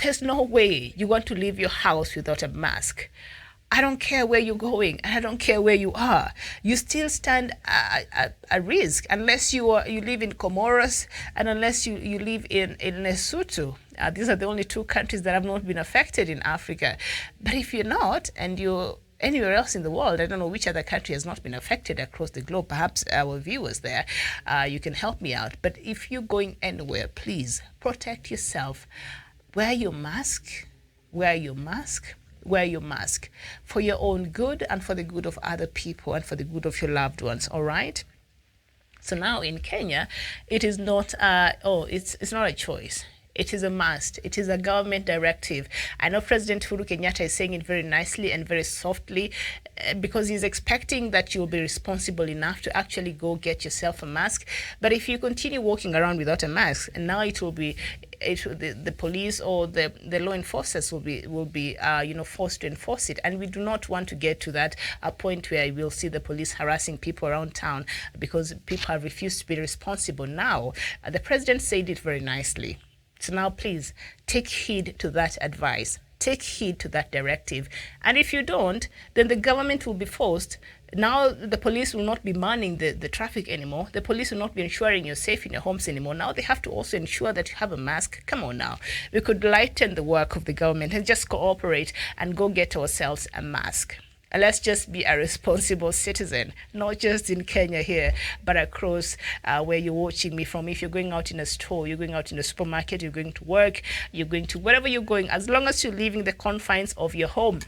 there's no way you want to leave your house without a mask. I don't care where you're going, and I don't care where you are. You still stand a risk unless you live in Comoros and unless you live in Lesotho. These are the only two countries that have not been affected in Africa. But if you're not, and you're anywhere else in the world, I don't know which other country has not been affected across the globe. Perhaps our viewers there, you can help me out. But if you're going anywhere, please protect yourself. Wear your mask. Wear your mask. Wear your mask for your own good and for the good of other people and for the good of your loved ones. All right. So now in Kenya, it is not. It's not a choice. It is a must. It is a government directive. I know President Uhuru Kenyatta is saying it very nicely and very softly because he's expecting that you'll be responsible enough to actually go get yourself a mask. But if you continue walking around without a mask, and now the police or the law enforcers will be forced to enforce it. And we do not want to get to that point where we'll see the police harassing people around town because people have refused to be responsible. Now, the president said it very nicely. So now, please, take heed to that advice. Take heed to that directive. And if you don't, then the government will be forced. Now, the police will not be manning the traffic anymore. The police will not be ensuring you're safe in your homes anymore. Now, they have to also ensure that you have a mask. Come on now. We could lighten the work of the government and just cooperate and go get ourselves a mask. Let's just be a responsible citizen, not just in Kenya here, but across where you're watching me from. If you're going out in a store, you're going out in a supermarket, you're going to work, you're going to wherever you're going, as long as you're leaving the confines of your home,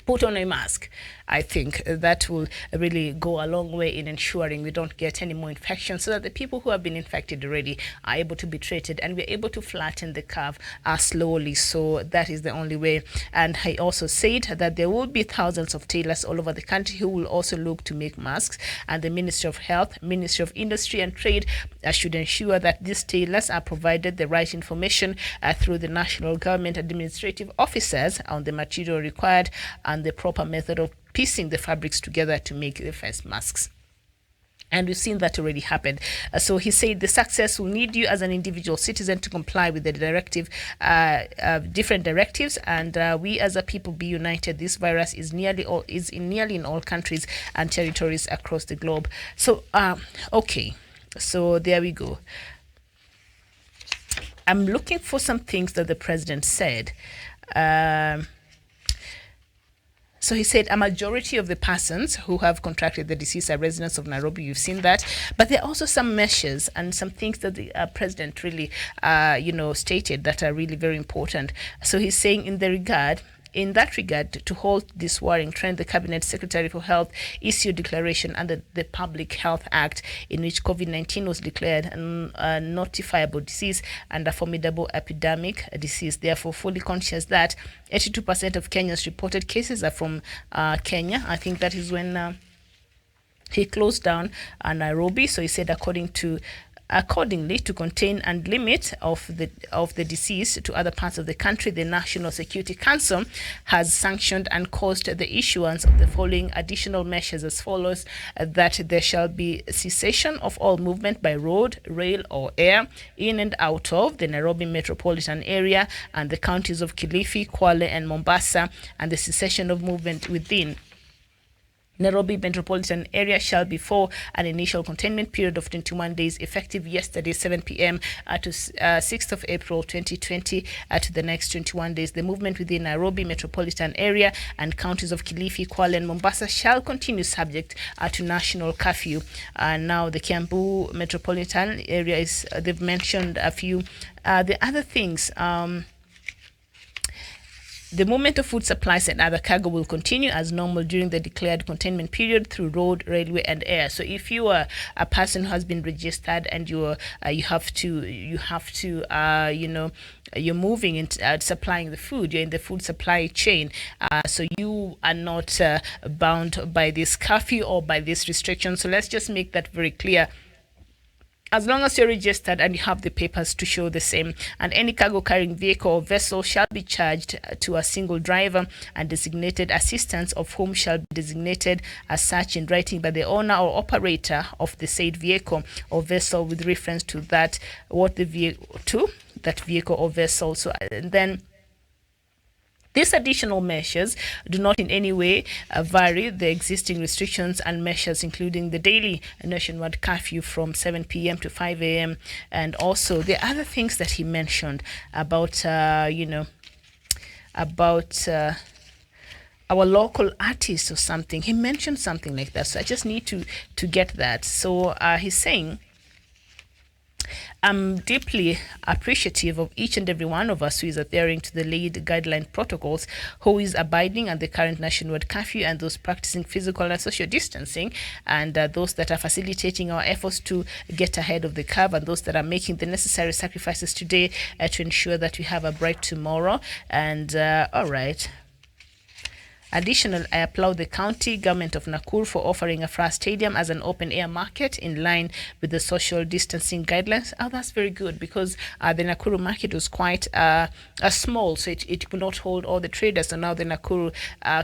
put on a mask. I think that will really go a long way in ensuring we don't get any more infections, so that the people who have been infected already are able to be treated and we're able to flatten the curve slowly. So that is the only way. And I also said that there will be thousands of tailors all over the country who will also look to make masks, and the Ministry of Health, Ministry of Industry and Trade should ensure that these tailors are provided the right information through the national government administrative officers on the material required and the proper method of piecing the fabrics together to make the face masks. And we've seen that already happen. So he said the success will need you as an individual citizen to comply with the directive, different directives, and we as a people be united. This virus is nearly in all countries and territories across the globe. So okay, so there we go. I'm looking for some things that the president said. So he said a majority of the persons who have contracted the disease are residents of Nairobi. You've seen that. But there are also some measures and some things that the president really, stated that are really very important. So he's saying in the regard, in that regard, to halt this worrying trend, the Cabinet Secretary for Health issued a declaration under the Public Health Act in which COVID-19 was declared a notifiable disease and a formidable epidemic disease. Therefore, fully conscious that 82% of Kenya's reported cases are from Kenya. I think that is when he closed down Nairobi. So he said, accordingly, to contain and limit of the disease to other parts of the country, the National Security Council has sanctioned and caused the issuance of the following additional measures as follows: that there shall be cessation of all movement by road, rail or air in and out of the Nairobi metropolitan area and the counties of Kilifi, Kwale and Mombasa, and the cessation of movement within Nairobi metropolitan area shall be for an initial containment period of 21 days effective yesterday 7 p.m. To 6th of April 2020 to the next 21 days. The movement within Nairobi metropolitan area and counties of Kilifi, Kwale and Mombasa shall continue subject to national curfew. Now the Kiambu metropolitan area is, they've mentioned a few the other things. The movement of food supplies and other cargo will continue as normal during the declared containment period through road, railway, and air. So, if you are a person who has been registered and you're moving and supplying the food, you're in the food supply chain, so you are not bound by this curfew or by this restriction. So let's just make that very clear. As long as you're registered and you have the papers to show the same, and any cargo carrying vehicle or vessel shall be charged to a single driver and designated assistants, of whom shall be designated as such in writing by the owner or operator of the said vehicle or vessel with reference to that vehicle or vessel. So and then these additional measures do not in any way vary the existing restrictions and measures, including the daily nationwide curfew from 7 p.m. to 5 a.m. And also the other things that he mentioned about, our local artists or something. He mentioned something like that. So I just need to get that. So he's saying, I'm deeply appreciative of each and every one of us who is adhering to the laid guideline protocols, who is abiding at the current nationwide curfew, and those practicing physical and social distancing, and those that are facilitating our efforts to get ahead of the curve, and those that are making the necessary sacrifices today to ensure that we have a bright tomorrow. And all right. Additionally, I applaud the county government of Nakuru for offering Afra Stadium as an open-air market in line with the social distancing guidelines. Oh, that's very good, because the Nakuru market was quite small, so it could not hold all the traders. So now the Nakuru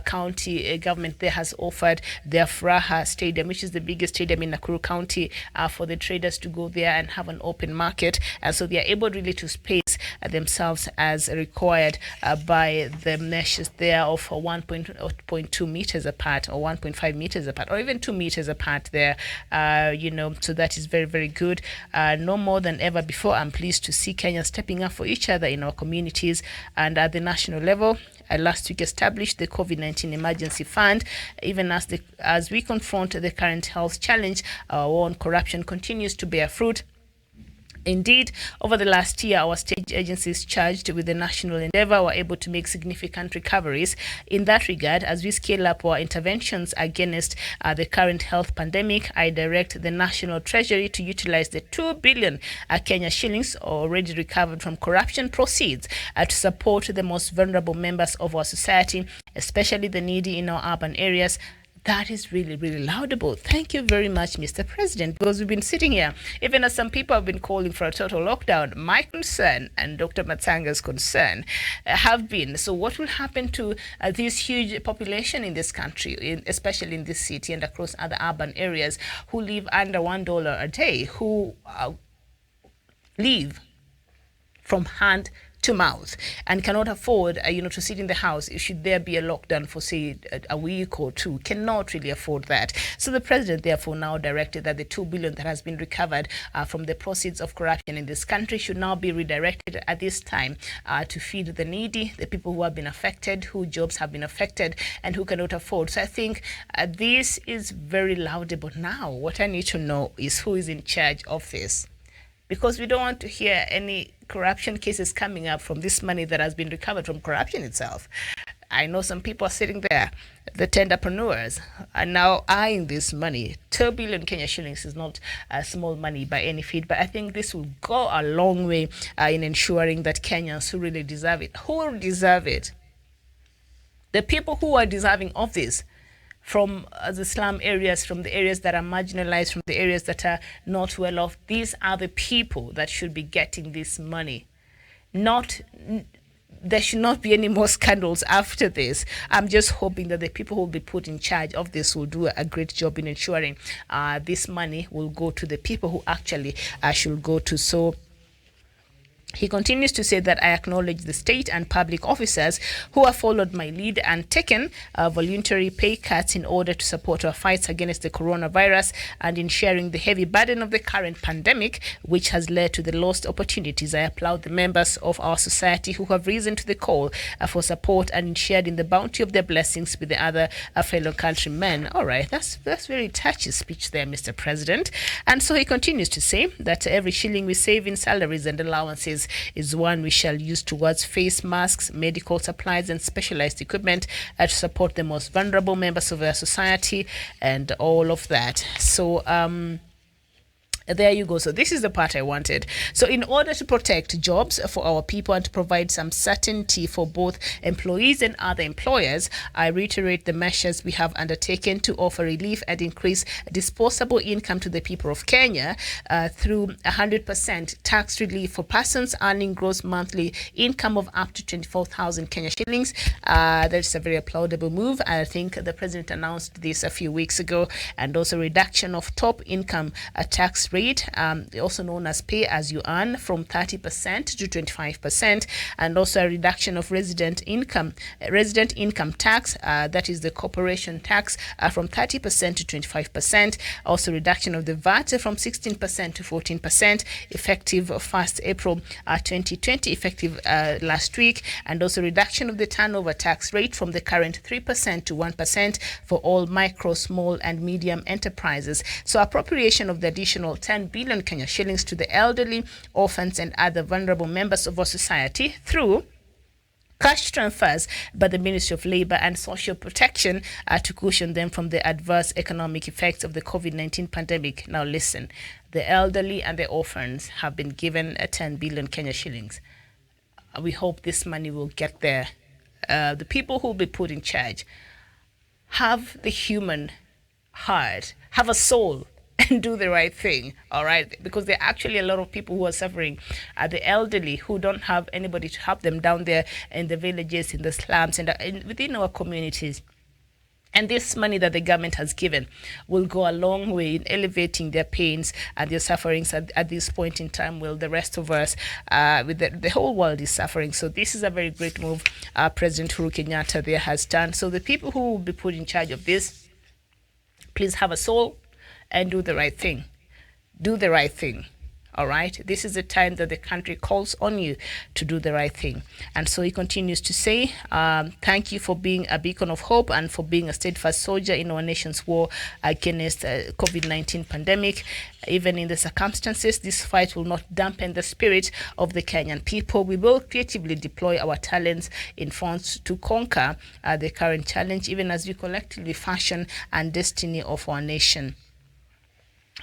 county government there has offered the Afra Stadium, which is the biggest stadium in Nakuru County, for the traders to go there and have an open market. And so they are able really to space themselves as required by the measures there of 1.2 meters apart or 1.5 meters apart or even 2 meters apart there, so that is very, very good. No more than ever before, I'm pleased to see Kenya stepping up for each other in our communities. And at the national level, last week established the COVID-19 emergency fund. Even as we confront the current health challenge, our war on corruption continues to bear fruit. Indeed, over the last year, our state agencies charged with the national endeavor were able to make significant recoveries. In that regard, as we scale up our interventions against the current health pandemic, I direct the National Treasury to utilize the 2 billion Kenya shillings already recovered from corruption proceeds to support the most vulnerable members of our society, especially the needy in our urban areas. That is really, really laudable. Thank you very much, Mr. President, because we've been sitting here, even as some people have been calling for a total lockdown. My concern and Dr. Matsanga's concern have been, so what will happen to this huge population in this country, especially in this city and across other urban areas, who live under $1 a day, who live from hand to mouth and cannot afford, to sit in the house should there be a lockdown for, say, a week or two, cannot really afford that. So the president therefore now directed that the 2 billion that has been recovered from the proceeds of corruption in this country should now be redirected at this time to feed the needy, the people who have been affected, whose jobs have been affected and who cannot afford. So I think this is very laudable. Now what I need to know is who is in charge of this, because we don't want to hear any corruption cases coming up from this money that has been recovered from corruption itself. I know some people are sitting there, the tenderpreneurs are now eyeing this money. 2 billion Kenya shillings is not small money by any feat, but I think this will go a long way in ensuring that Kenyans who really deserve it, the people who are deserving of this, from the slum areas, from the areas that are marginalized, from the areas that are not well off, these are the people that should be getting this money. There should not be any more scandals after this. I'm just hoping that the people who will be put in charge of this will do a great job in ensuring this money will go to the people who actually should go to. So he continues to say that I acknowledge the state and public officers who have followed my lead and taken voluntary pay cuts in order to support our fights against the coronavirus and in sharing the heavy burden of the current pandemic, which has led to the lost opportunities. I applaud the members of our society who have risen to the call for support and shared in the bounty of their blessings with the other fellow countrymen. All right, that's very touchy speech there, Mr. President. And so he continues to say that every shilling we save in salaries and allowances is one we shall use towards face masks, medical supplies, and specialized equipment to support the most vulnerable members of our society and all of that. So, there you go. So this is the part I wanted. So in order to protect jobs for our people and to provide some certainty for both employees and other employers, I reiterate the measures we have undertaken to offer relief and increase disposable income to the people of Kenya through 100% tax relief for persons earning gross monthly income of up to 24,000 Kenya shillings. That's a very applaudable move. I think the president announced this a few weeks ago, and also reduction of top income tax rate, also known as pay as you earn, from 30% to 25%, and also a reduction of resident income tax, that is the corporation tax, from 30% to 25%. Also reduction of the VAT from 16% to 14%, effective 1st April 2020, effective last week, and also reduction of the turnover tax rate from the current 3% to 1% for all micro, small, and medium enterprises. So appropriation of the additional 10 billion Kenya shillings to the elderly, orphans, and other vulnerable members of our society through cash transfers by the Ministry of Labour and Social Protection to cushion them from the adverse economic effects of the COVID-19 pandemic. Now listen, the elderly and the orphans have been given 10 billion Kenya shillings. We hope this money will get there. The people who will be put in charge have the human heart, have a soul, and do the right thing, all right? Because there are actually a lot of people who are suffering, the elderly who don't have anybody to help them down there in the villages, in the slums, and within our communities. And this money that the government has given will go a long way in elevating their pains and their sufferings at this point in time, while the rest of us, with the whole world is suffering. So this is a very great move President Uhuru Kenyatta there has done. So the people who will be put in charge of this, please have a soul and do the right thing. Do the right thing. All right. This is the time that the country calls on you to do the right thing. And so he continues to say, thank you for being a beacon of hope and for being a steadfast soldier in our nation's war against COVID-19 pandemic. Even in the circumstances, this fight will not dampen the spirit of the Kenyan people. We will creatively deploy our talents in funds to conquer the current challenge, even as we collectively fashion and destiny of our nation.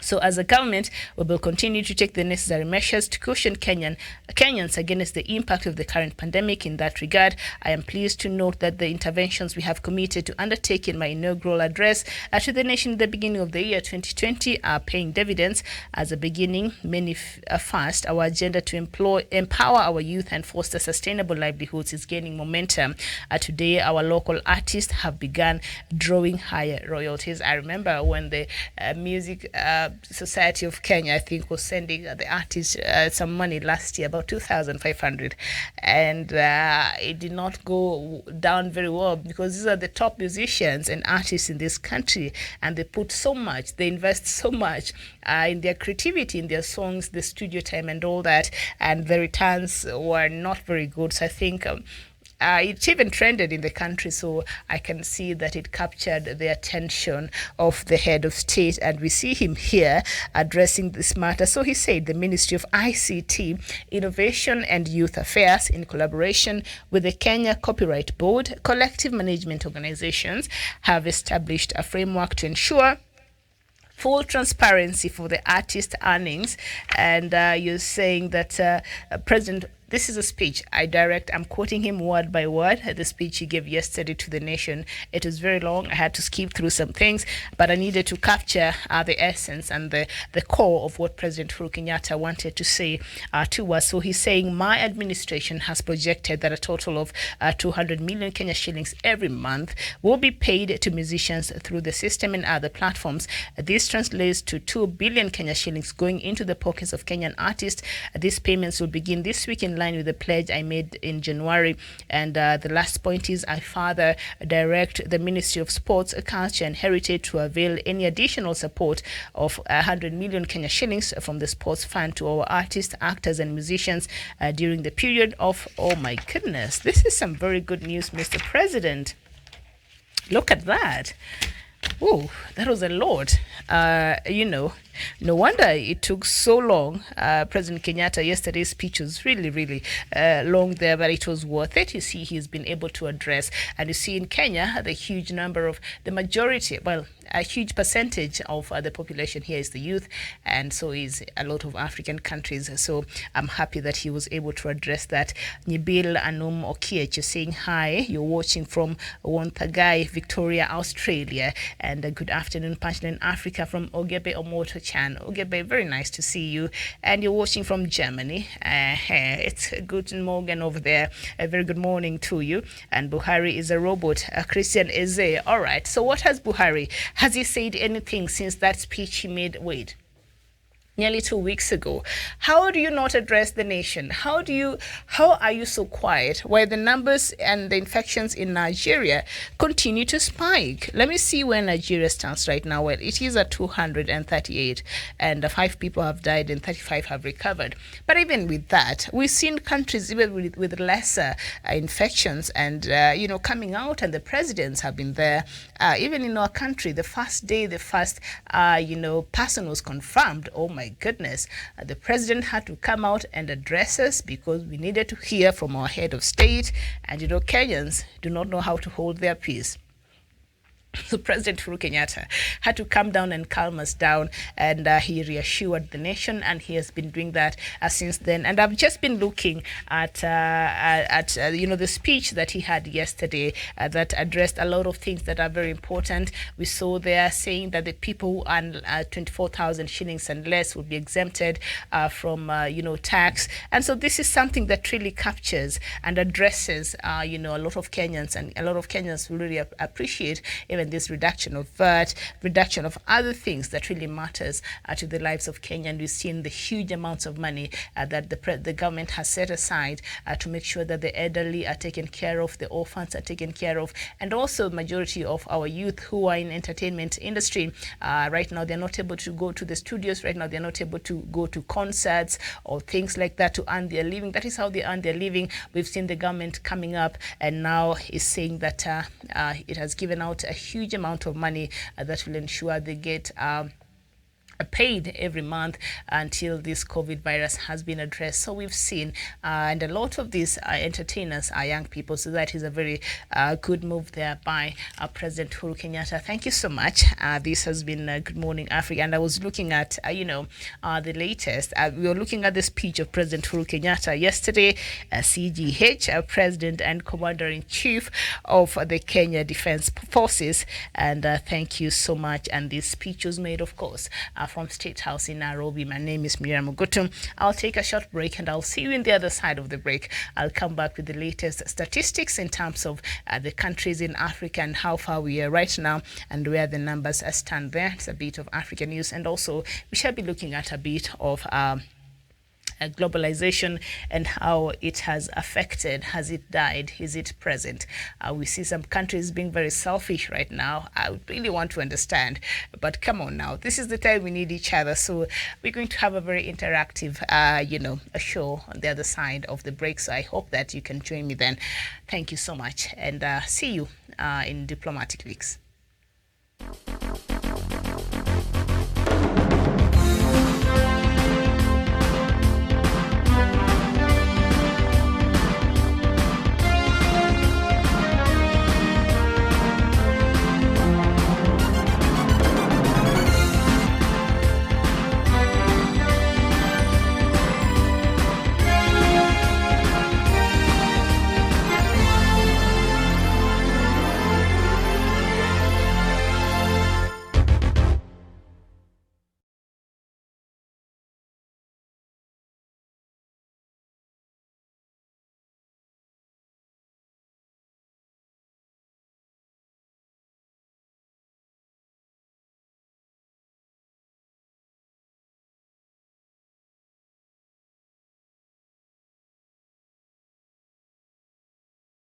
So as a government, we will continue to take the necessary measures to cushion Kenyans against the impact of the current pandemic. In that regard, I am pleased to note that the interventions we have committed to undertake in my inaugural address to the nation at the beginning of the year 2020 are paying dividends. As a beginning, many first, our agenda to empower our youth and foster sustainable livelihoods is gaining momentum. Today, our local artists have begun drawing higher royalties. I remember when the Music Society of Kenya, I think, was sending the artists some money last year, about 2,500, and it did not go down very well because these are the top musicians and artists in this country, and they put so much, they invest so much in their creativity, in their songs, the studio time and all that, and the returns were not very good. So I think it even trended in the country, so I can see that it captured the attention of the head of state, and we see him here addressing this matter. So he said the Ministry of ICT, Innovation and Youth Affairs, in collaboration with the Kenya Copyright Board, collective management organizations, have established a framework to ensure full transparency for the artist earnings. And you're saying that President, this is a speech I'm quoting him word by word, the speech he gave yesterday to the nation. It was very long. I had to skip through some things, but I needed to capture the essence and the core of what President Uhuru Kenyatta wanted to say to us. So he's saying, my administration has projected that a total of 200 million Kenya shillings every month will be paid to musicians through the system and other platforms. This translates to 2 billion Kenya shillings going into the pockets of Kenyan artists. These payments will begin this week in line with the pledge I made in January. And the last point is, I further direct the Ministry of Sports, Culture and Heritage to avail any additional support of 100 million Kenya shillings from the sports fund to our artists, actors and musicians during the period of, oh my goodness, this is some very good news, Mr. President. Look at that. Oh, that was a lot. No wonder it took so long. President Kenyatta, yesterday's speech was really, really long there, but it was worth it. You see, he's been able to address, and you see in Kenya, the huge number of the majority, well, a huge percentage of the population here is the youth, and so is a lot of African countries. So I'm happy that he was able to address that. Nyibil Anum Okiech, you're saying hi. You're watching from Wonthaggai, Victoria, Australia, and good afternoon, Punchline Africa from Ogebe Omoto Chan. Ogebe, very nice to see you. And you're watching from Germany. It's Guten Morgen over there. A very good morning to you. And Buhari is a robot. Christian Eze. All right. So what has Buhari? Has he said anything since that speech he made? Wait. Nearly 2 weeks ago. How do you not address the nation? How are you so quiet while the numbers and the infections in Nigeria continue to spike? Let me see where Nigeria stands right now. Well, it is at 238, and 5 people have died and 35 have recovered. But even with that, we've seen countries even with lesser infections and coming out, and the presidents have been there. Even in our country, the first day, the first person was confirmed. Oh my goodness, the president had to come out and address us because we needed to hear from our head of state, and Kenyans do not know how to hold their peace. So President Uhuru Kenyatta had to come down and calm us down, and he reassured the nation, and he has been doing that since then. And I've just been looking at the speech that he had yesterday that addressed a lot of things that are very important. We saw there saying that the people who earn 24,000 shillings and less will be exempted from tax, and so this is something that really captures and addresses a lot of Kenyans, and a lot of Kenyans will really appreciate even this reduction of VAT, reduction of other things that really matters to the lives of Kenya. And we've seen the huge amounts of money that the government has set aside to make sure that the elderly are taken care of, the orphans are taken care of, and also majority of our youth who are in entertainment industry. Right now, they're not able to go to the studios. Right now, they're not able to go to concerts or things like that to earn their living. That is how they earn their living. We've seen the government coming up and now is saying that it has given out a huge amount of money that will ensure they get paid every month until this COVID virus has been addressed. So we've seen, and a lot of these entertainers are young people. So that is a very good move there by President Uhuru Kenyatta. Thank you so much. This has been Good Morning Africa. And I was looking at, the latest. We were looking at the speech of President Uhuru Kenyatta yesterday, CGH, President and Commander-in-Chief of the Kenya Defense Forces. And thank you so much. And this speech was made, of course, from State House in Nairobi. My name is Miriam Ogutu. I'll take a short break and I'll see you in the other side of the break. I'll come back with the latest statistics in terms of the countries in Africa and how far we are right now and where the numbers stand there. It's a bit of African news, and also we shall be looking at a bit of globalization and how it has affected. Has it died? Is it present? We see some countries being very selfish right now. I would really want to understand, but come on now, this is the time we need each other. So we're going to have a very interactive, a show on the other side of the break. So I hope that you can join me then. Thank you so much, and see you in Diplomatic Weeks.